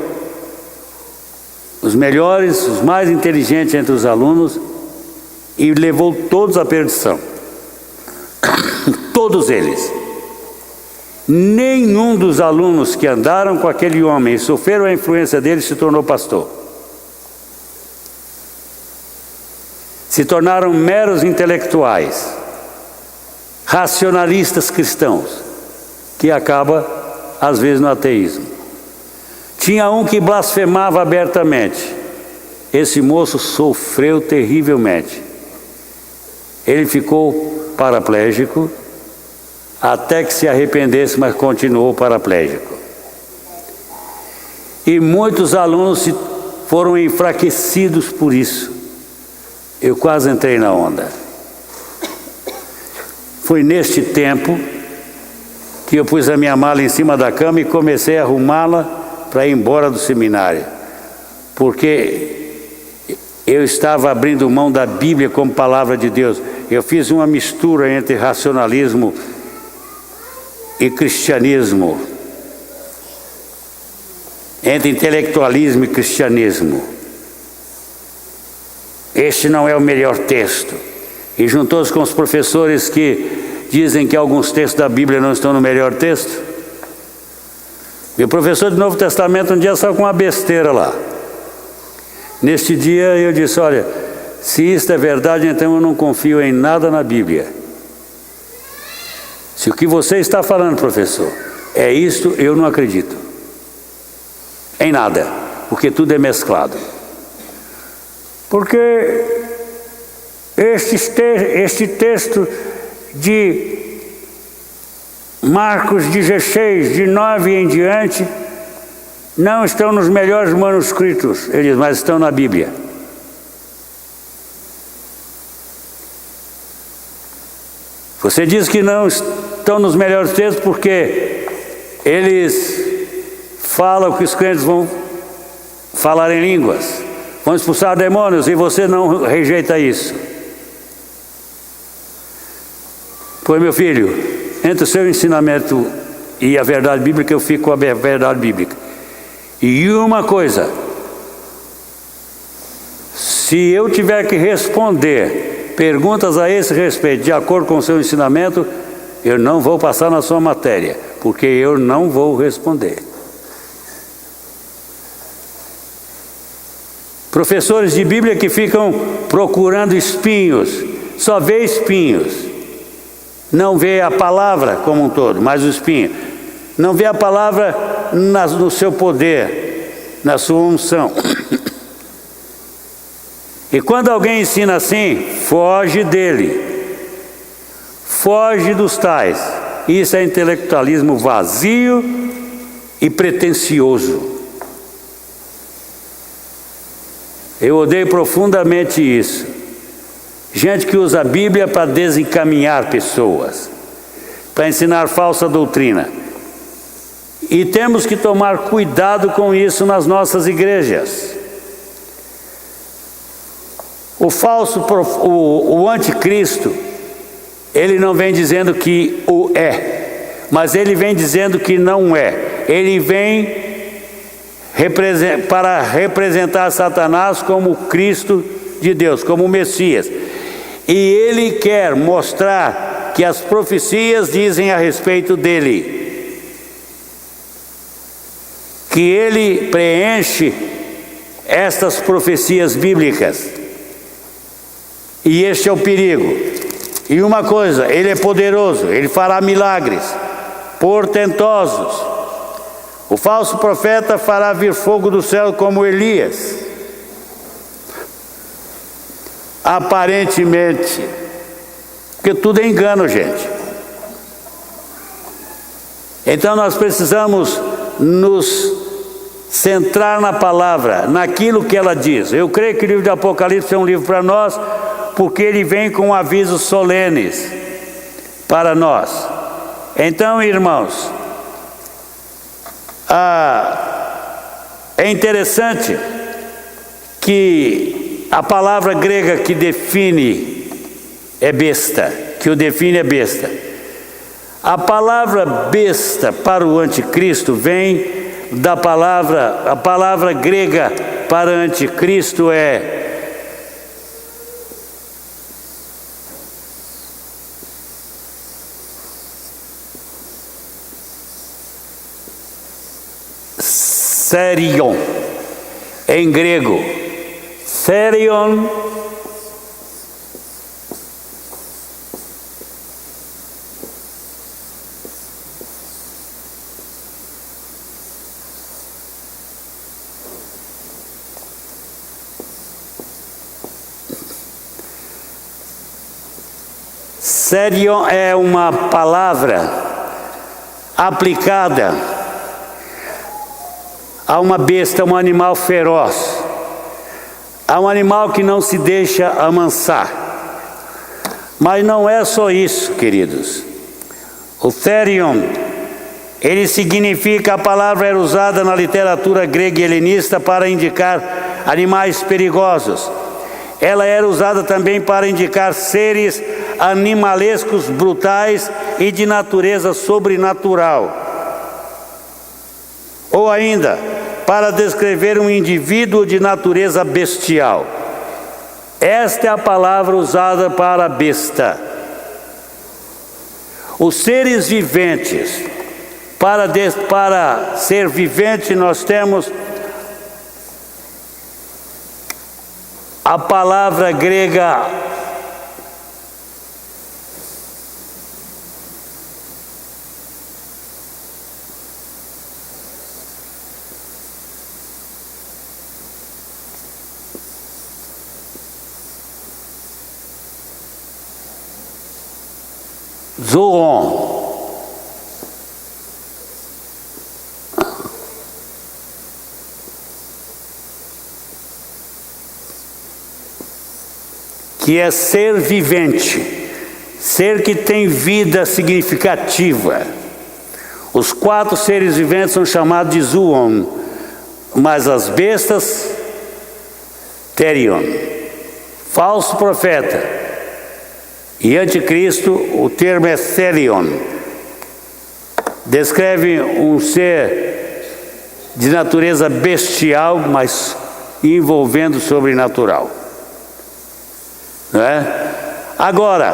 os melhores, os mais inteligentes entre os alunos e levou todos à perdição. Todos eles. Nenhum dos alunos que andaram com aquele homem e sofreram a influência dele se tornou pastor. Se tornaram meros intelectuais, racionalistas cristãos, que acaba às vezes no ateísmo. Tinha um que blasfemava abertamente. Esse moço sofreu terrivelmente. Ele ficou paraplégico até que se arrependesse, mas continuou paraplégico. E muitos alunos foram enfraquecidos por isso. Eu quase entrei na onda. Foi neste tempo que eu pus a minha mala em cima da cama e comecei a arrumá-la para ir embora do seminário, porque eu estava abrindo mão da Bíblia como palavra de Deus. Eu fiz uma mistura entre racionalismo e cristianismo, entre intelectualismo e cristianismo. Este não é o melhor texto. E juntou-se com os professores que dizem que alguns textos da Bíblia não estão no melhor texto. Meu professor do Novo Testamento um dia saiu com uma besteira lá. Neste dia eu disse: olha, se isto é verdade, então eu não confio em nada na Bíblia. Se o que você está falando, professor, é isto, eu não acredito em nada, porque tudo é mesclado. Porque este texto de Marcos 16, de 9 em diante, não estão nos melhores manuscritos, eles, mas estão na Bíblia. Você diz que não estão nos melhores textos porque eles falam que os crentes vão falar em línguas, vão expulsar demônios, e você não rejeita isso. Pois, meu filho, entre o seu ensinamento e a verdade bíblica, eu fico com a verdade bíblica. E uma coisa: se eu tiver que responder perguntas a esse respeito, de acordo com o seu ensinamento, eu não vou passar na sua matéria, porque eu não vou responder. Professores de Bíblia que ficam procurando espinhos, só vê espinhos, não vê a palavra como um todo, mas o espinho. Não vê a palavra no seu poder, na sua unção. E quando alguém ensina assim, foge dele. Foge dos tais. Isso é intelectualismo vazio e pretensioso. Eu odeio profundamente isso. Gente que usa a Bíblia para desencaminhar pessoas, para ensinar falsa doutrina. E temos que tomar cuidado com isso nas nossas igrejas. O anticristo, ele não vem dizendo que o é, mas ele vem dizendo que não é. Ele vem para representar Satanás como o Cristo de Deus, como o Messias. E ele quer mostrar que as profecias dizem a respeito dele, que ele preenche estas profecias bíblicas. E este é o perigo. E uma coisa, ele é poderoso, ele fará milagres portentosos. O falso profeta fará vir fogo do céu como Elias. Aparentemente, porque tudo é engano, gente. Então nós precisamos nos centrar na palavra, naquilo que ela diz. Eu creio que o livro de Apocalipse é um livro para nós, porque ele vem com avisos solenes para nós. Então, irmãos, é interessante que a palavra grega que define é besta, que o define é besta. A palavra besta para o anticristo vem da palavra, a palavra grega para anticristo é Therion, em grego. Therion Therion é uma palavra aplicada a uma besta, um animal feroz, a um animal que não se deixa amansar. Mas não é só isso, queridos. O Therion, ele significa, a palavra era usada na literatura grega e helenista para indicar animais perigosos. Ela era usada também para indicar seres animalescos, brutais e de natureza sobrenatural. Ou ainda, para descrever um indivíduo de natureza bestial. Esta é a palavra usada para besta. Os seres viventes, para ser vivente, nós temos a palavra grega zoon, que é ser vivente, ser que tem vida significativa. Os 4 seres viventes são chamados de zoon, mas as bestas, Therion. Falso profeta e anticristo, o termo é Therion. Descreve um ser de natureza bestial, mas envolvendo o sobrenatural. Não é? Agora,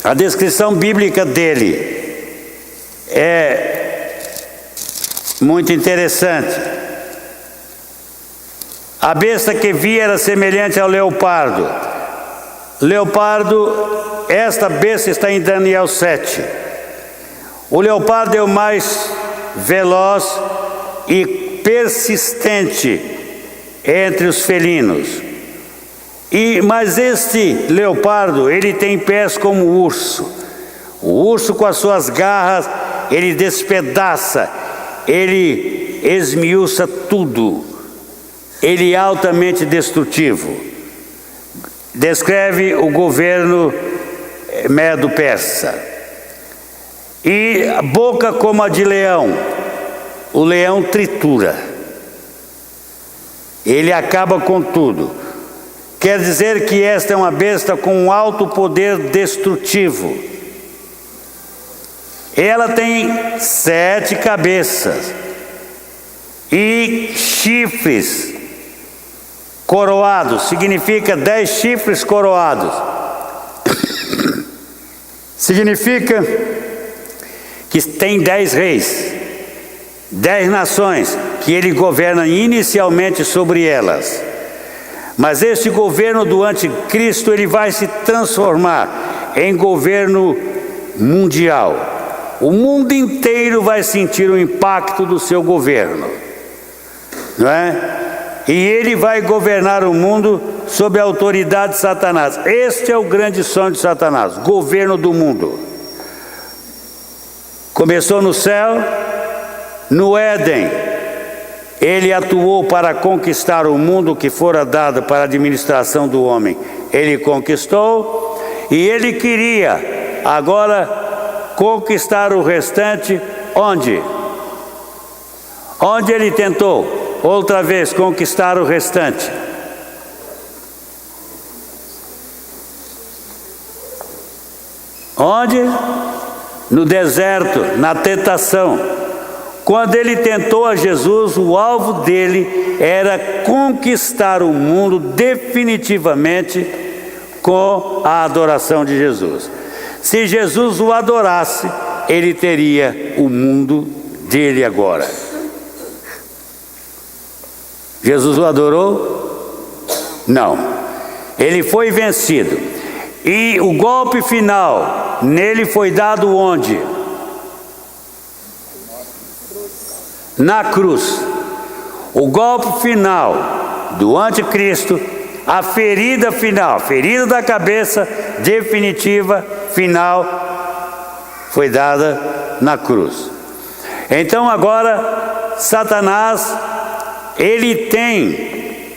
a descrição bíblica dele é muito interessante. A besta que via era semelhante ao leopardo. Leopardo, esta besta está em Daniel 7. O leopardo é o mais veloz e persistente entre os felinos. Mas este leopardo, ele tem pés como o urso. O urso com as suas garras, ele despedaça, ele esmiuça tudo. Ele é altamente destrutivo. Descreve o governo medo-persa. E a boca como a de leão. O leão tritura. Ele acaba com tudo. Quer dizer que esta é uma besta com um alto poder destrutivo. Ela tem 7 cabeças e chifres coroados, significa 10 chifres coroados. Significa que tem 10 reis, 10 nações, que ele governa inicialmente sobre elas. Mas este governo do anticristo, ele vai se transformar em governo mundial. O mundo inteiro vai sentir o impacto do seu governo, não é? E ele vai governar o mundo sob a autoridade de Satanás. Este é o grande sonho de Satanás, governo do mundo. Começou no céu, no Éden. Ele atuou para conquistar o mundo que fora dado para a administração do homem. Ele conquistou e ele queria agora conquistar o restante onde? Onde ele tentou outra vez conquistar o restante? Onde? No deserto, na tentação. Quando ele tentou a Jesus, o alvo dele era conquistar o mundo definitivamente com a adoração de Jesus. Se Jesus o adorasse, ele teria o mundo dele agora. Jesus o adorou? Não. Ele foi vencido. E o golpe final nele foi dado onde? Na cruz. O golpe final do anticristo, a ferida final, ferida da cabeça definitiva, final, foi dada na cruz. Então agora Satanás, ele tem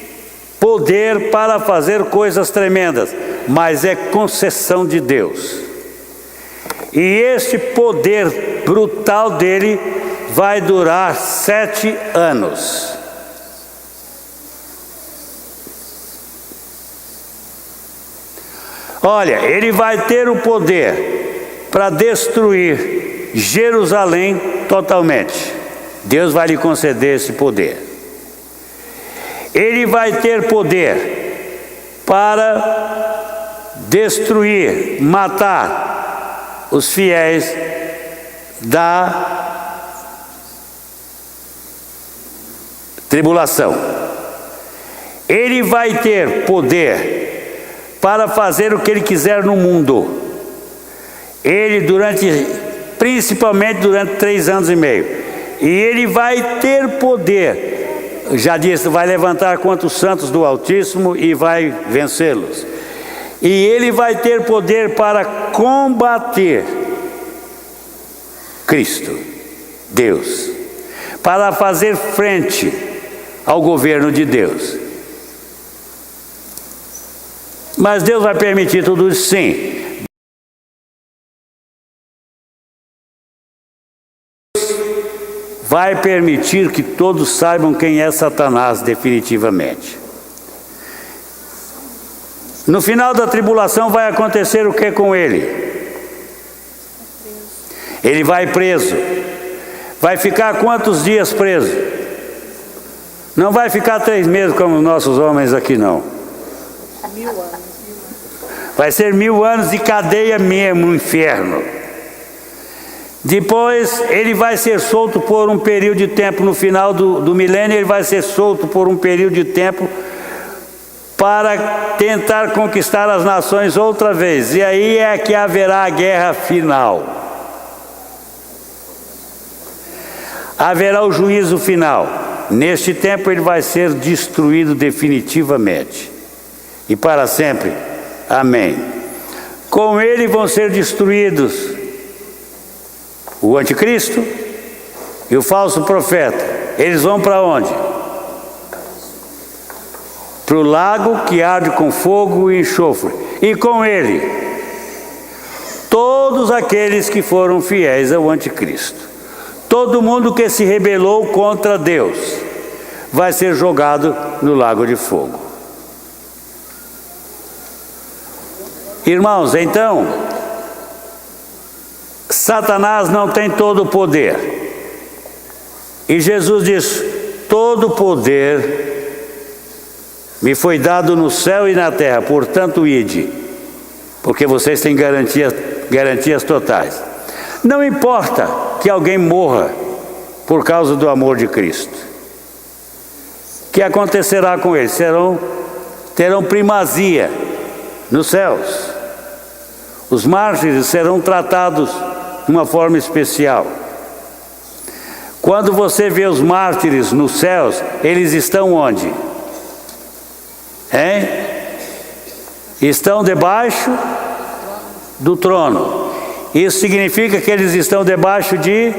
poder para fazer coisas tremendas, mas é concessão de Deus. E este poder brutal dele vai durar 7 anos. Olha, ele vai ter o poder para destruir Jerusalém totalmente. Deus vai lhe conceder esse poder. Ele vai ter poder para destruir, matar os fiéis da tribulação. Ele vai ter poder para fazer o que ele quiser no mundo. Ele principalmente durante 3 anos e meio. E ele vai ter poder, já disse, vai levantar contra os santos do Altíssimo e vai vencê-los. E ele vai ter poder para combater Cristo, Deus, para fazer frente ao governo de Deus. Mas Deus vai permitir tudo isso, sim. Vai permitir que todos saibam quem é Satanás definitivamente. No final da tribulação vai acontecer o que com ele? Ele vai preso. Vai ficar quantos dias preso? Não vai ficar 3 meses como os nossos homens aqui, não. 1000 anos. Vai ser 1000 anos de cadeia mesmo, um inferno. Depois ele vai ser solto por um período de tempo. No final do milênio ele vai ser solto por um período de tempo para tentar conquistar as nações outra vez. E aí é que haverá a guerra final. Haverá o juízo final. Neste tempo ele vai ser destruído definitivamente. e para sempre. Amém. Com ele vão ser destruídos o anticristo e o falso profeta. Eles vão para onde? Para o lago que arde com fogo e enxofre. E com ele, todos aqueles que foram fiéis ao anticristo. Todo mundo que se rebelou contra Deus vai ser jogado no lago de fogo. Irmãos, então, Satanás não tem todo o poder. E Jesus diz: todo o poder me foi dado no céu e na terra, portanto ide, porque vocês têm garantias totais. Não importa que alguém morra por causa do amor de Cristo. O que acontecerá com eles? Terão primazia nos céus. Os mártires serão tratados de uma forma especial. Quando você vê os mártires nos céus, eles estão onde? Hein? Estão debaixo do trono. Isso significa que eles estão debaixo de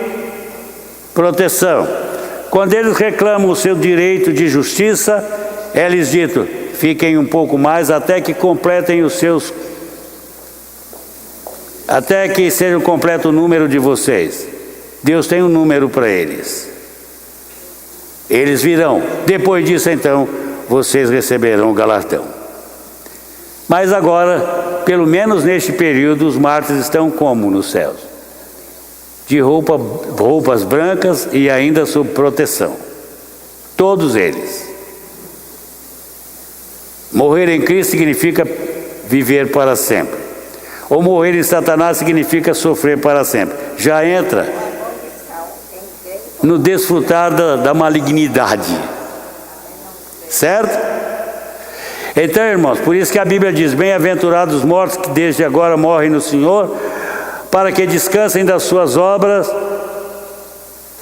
proteção. Quando eles reclamam o seu direito de justiça, é lhes dito: fiquem um pouco mais até que completem os seus, até que seja completo o número de vocês. Deus tem um número para eles. Eles virão. Depois disso, então, vocês receberão o galardão. Mas agora, pelo menos neste período, os mártires estão como nos céus? De roupas brancas e ainda sob proteção. Todos eles. Morrer em Cristo significa viver para sempre. Ou morrer em Satanás significa sofrer para sempre. Já entra no desfrutar da malignidade. Certo? Então, irmãos, por isso que a Bíblia diz: bem-aventurados os mortos que desde agora morrem no Senhor, para que descansem das suas obras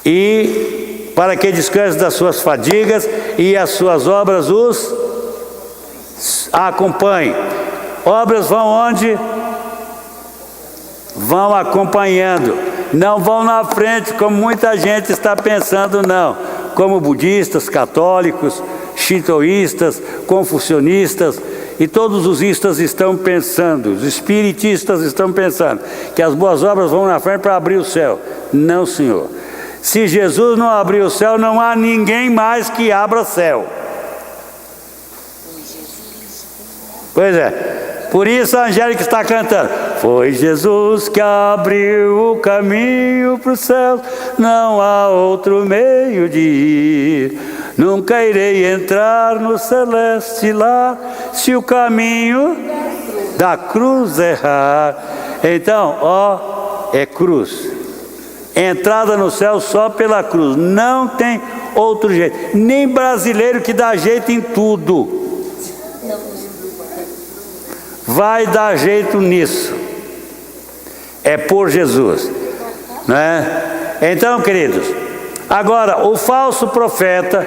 e para que descansem das suas fadigas e as suas obras os acompanhem. Obras vão onde? Vão acompanhando, não vão na frente como muita gente está pensando, não. Como budistas, católicos, shintoístas, confucionistas e todos os istas estão pensando, os espiritistas estão pensando que as boas obras vão na frente para abrir o céu. Não, Senhor. Se Jesus não abrir o céu, não há ninguém mais que abra céu. Pois é. Por isso a Angélica está cantando: foi Jesus que abriu o caminho para o céu, não há outro meio de ir. Nunca irei entrar no celeste lar, se o caminho da cruz errar. Então, ó, é cruz. Entrada no céu só pela cruz. Não tem outro jeito. Nem brasileiro que dá jeito em tudo vai dar jeito nisso. É por Jesus, não é? Então, queridos, agora o falso profeta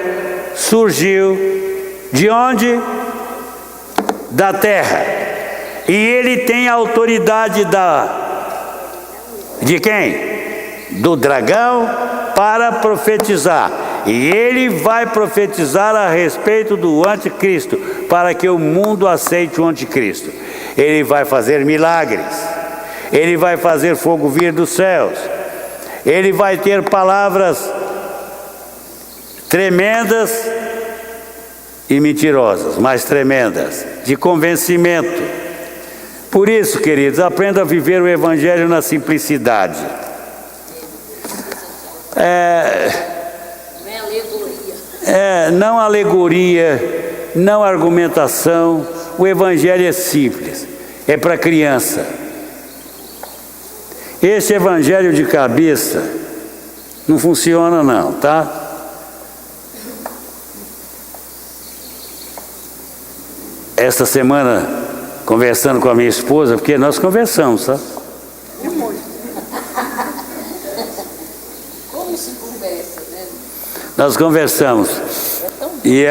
surgiu de onde? Da terra. E ele tem a autoridade de quem? Do dragão, para profetizar. E ele vai profetizar a respeito do anticristo, para que o mundo aceite o anticristo. Ele vai fazer milagres, ele vai fazer fogo vir dos céus, ele vai ter palavras tremendas e mentirosas, mas tremendas, de convencimento. Por isso, queridos, aprenda a viver o Evangelho na simplicidade. Não alegoria, não argumentação. O Evangelho é simples, é para criança. Esse Evangelho de cabeça não funciona não, tá? Esta semana, conversando com a minha esposa, porque nós conversamos, tá? Como se conversa, né? Nós conversamos e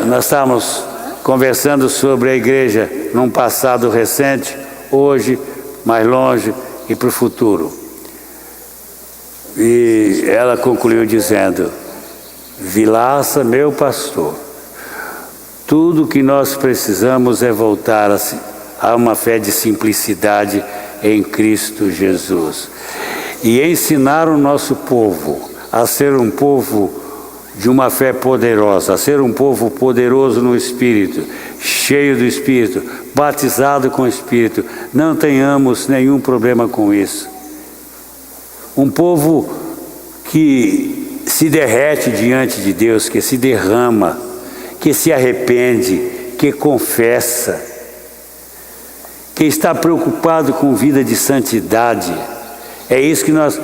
nós estávamos conversando sobre a igreja num passado recente, hoje, mais longe e para o futuro. E ela concluiu dizendo: Vilaça, meu pastor, tudo que nós precisamos é voltar a uma fé de simplicidade em Cristo Jesus e ensinar o nosso povo a ser um povo de uma fé poderosa, a ser um povo poderoso no Espírito, cheio do Espírito, batizado com o Espírito. Não tenhamos nenhum problema com isso. Um povo que se derrete diante de Deus, que se derrama, que se arrepende, que confessa, que está preocupado com vida de santidade. É isso que nós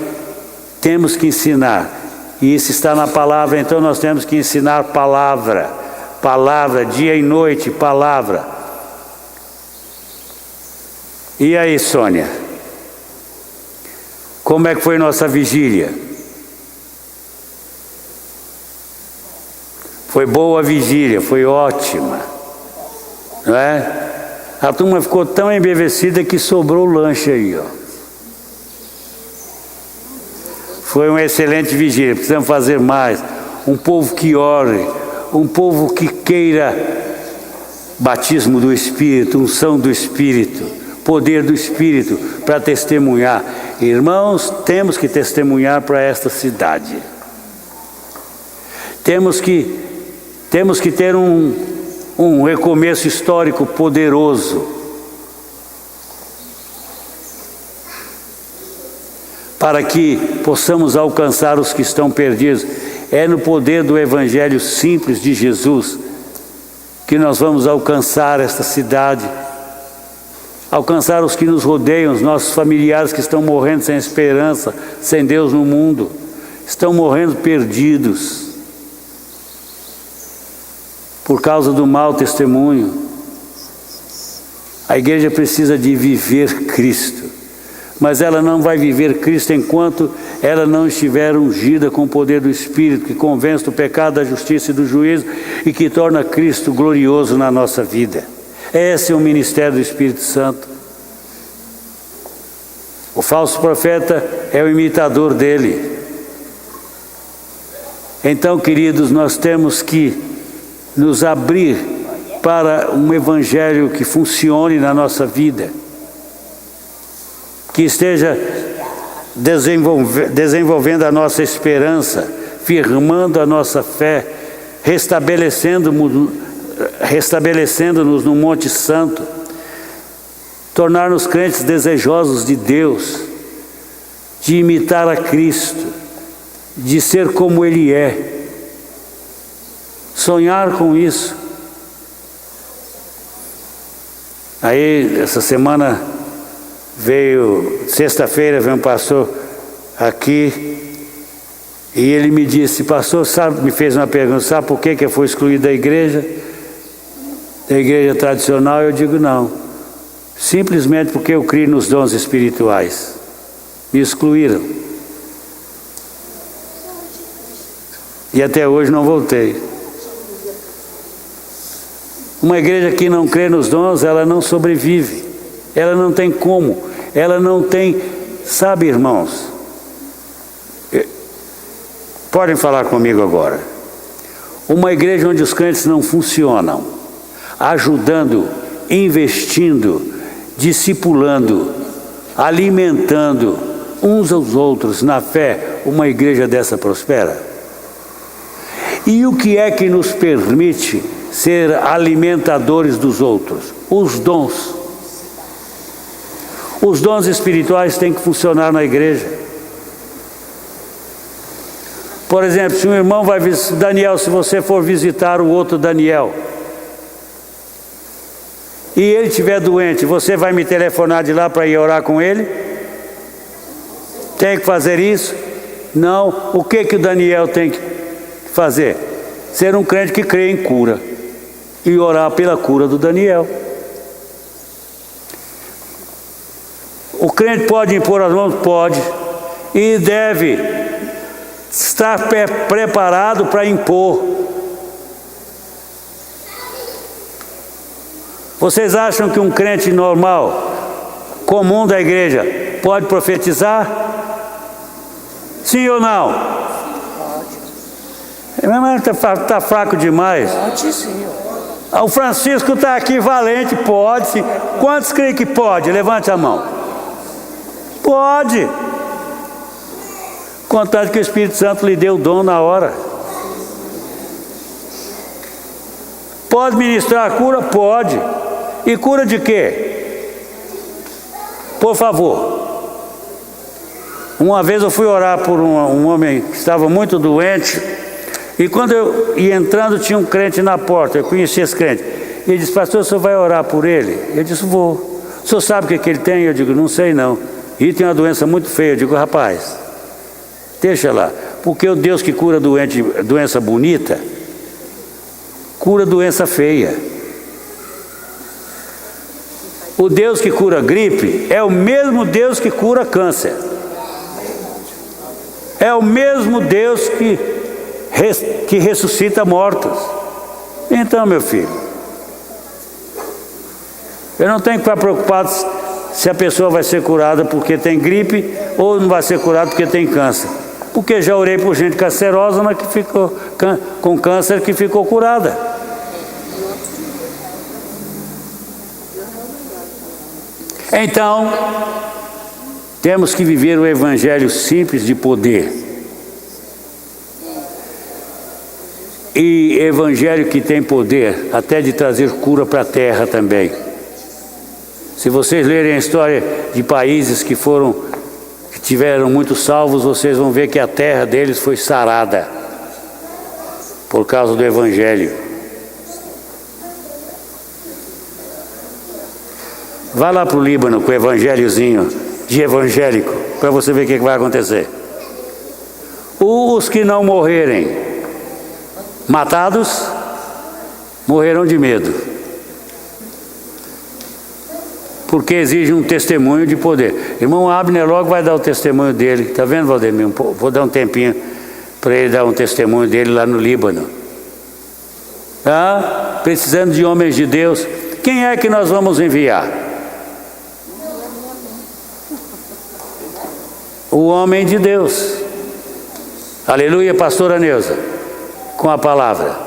temos que ensinar. E isso está na palavra, então nós temos que ensinar palavra, dia e noite, palavra. E aí, Sônia? Como é que foi nossa vigília? Foi boa a vigília, foi ótima, não é? A turma ficou tão embevecida que sobrou o lanche aí, ó. Foi uma excelente vigília, precisamos fazer mais. Um povo que ore, um povo que queira batismo do Espírito, unção do Espírito, poder do Espírito para testemunhar. Irmãos, temos que testemunhar para esta cidade. Temos que ter um recomeço histórico poderoso para que possamos alcançar os que estão perdidos. É no poder do Evangelho simples de Jesus que nós vamos alcançar esta cidade, alcançar os que nos rodeiam, os nossos familiares que estão morrendo sem esperança, sem Deus no mundo, estão morrendo perdidos por causa do mau testemunho. A igreja precisa de viver Cristo, mas ela não vai viver Cristo enquanto ela não estiver ungida com o poder do Espírito, que convence do pecado, da justiça e do juízo e que torna Cristo glorioso na nossa vida. Esse é o ministério do Espírito Santo. O falso profeta é o imitador dele. Então, queridos, nós temos que nos abrir para um evangelho que funcione na nossa vida, que esteja desenvolvendo a nossa esperança, firmando a nossa fé, restabelecendo-nos no Monte Santo, tornar-nos crentes desejosos de Deus, de imitar a Cristo, de ser como Ele é, sonhar com isso. Aí, essa semana sexta-feira veio um pastor aqui e ele me disse: pastor, me fez uma pergunta, sabe por que eu fui excluído da igreja tradicional? Eu digo: não, simplesmente porque eu creio nos dons espirituais. Me excluíram e até hoje não voltei. Uma igreja que não crê nos dons, ela não sobrevive, ela não tem como, ela não tem, sabe, irmãos, podem falar comigo agora. Uma igreja onde os crentes não funcionam, ajudando, investindo, discipulando, alimentando uns aos outros na fé, uma igreja dessa prospera. E o que é que nos permite ser alimentadores dos outros? Os dons. Os dons espirituais têm que funcionar na igreja. Por exemplo, se um irmão vai visitar Daniel, se você for visitar o outro Daniel e ele estiver doente, você vai me telefonar de lá para ir orar com ele? Tem que fazer isso? Não. O que o Daniel tem que fazer? Ser um crente que crê em cura e orar pela cura do Daniel. O crente pode impor as mãos? Pode. E deve estar preparado para impor. Vocês acham que um crente normal, comum da igreja, pode profetizar? Sim ou não? Mas está fraco demais. Pode sim. O Francisco está aqui valente, pode sim. Quantos creem que pode? Levante a mão. Pode. Contanto que o Espírito Santo lhe deu o dom na hora. Pode ministrar a cura? Pode. E cura de quê? Por favor. Uma vez eu fui orar por um homem que estava muito doente, e quando eu ia entrando tinha um crente na porta, eu conhecia esse crente. Ele disse: pastor, o senhor vai orar por ele? Eu disse: vou. O senhor sabe o que ele tem? Eu digo: não sei não. E tem uma doença muito feia. Eu digo: rapaz, deixa lá, porque o Deus que cura doença bonita, cura doença feia. O Deus que cura gripe é o mesmo Deus que cura câncer. É o mesmo Deus que ressuscita mortos. Então, meu filho, eu não tenho que ficar preocupado se a pessoa vai ser curada porque tem gripe ou não vai ser curada porque tem câncer. Porque já orei por gente cancerosa, mas que ficou com câncer, que ficou curada. Então, temos que viver o evangelho simples de poder. E evangelho que tem poder até de trazer cura para a terra também. Se vocês lerem a história de países que tiveram muitos salvos, vocês vão ver que a terra deles foi sarada por causa do evangelho. Vá lá para o Líbano com o evangelhozinho de evangélico, para você ver o que vai acontecer. Os que não morrerem matados, morrerão de medo, porque exige um testemunho de poder. Irmão Abner logo vai dar o testemunho dele. Está vendo, Valdemir? Vou dar um tempinho para ele dar um testemunho dele lá no Líbano. Precisando de homens de Deus. Quem é que nós vamos enviar? O homem de Deus. Aleluia, pastora Neuza, com a palavra.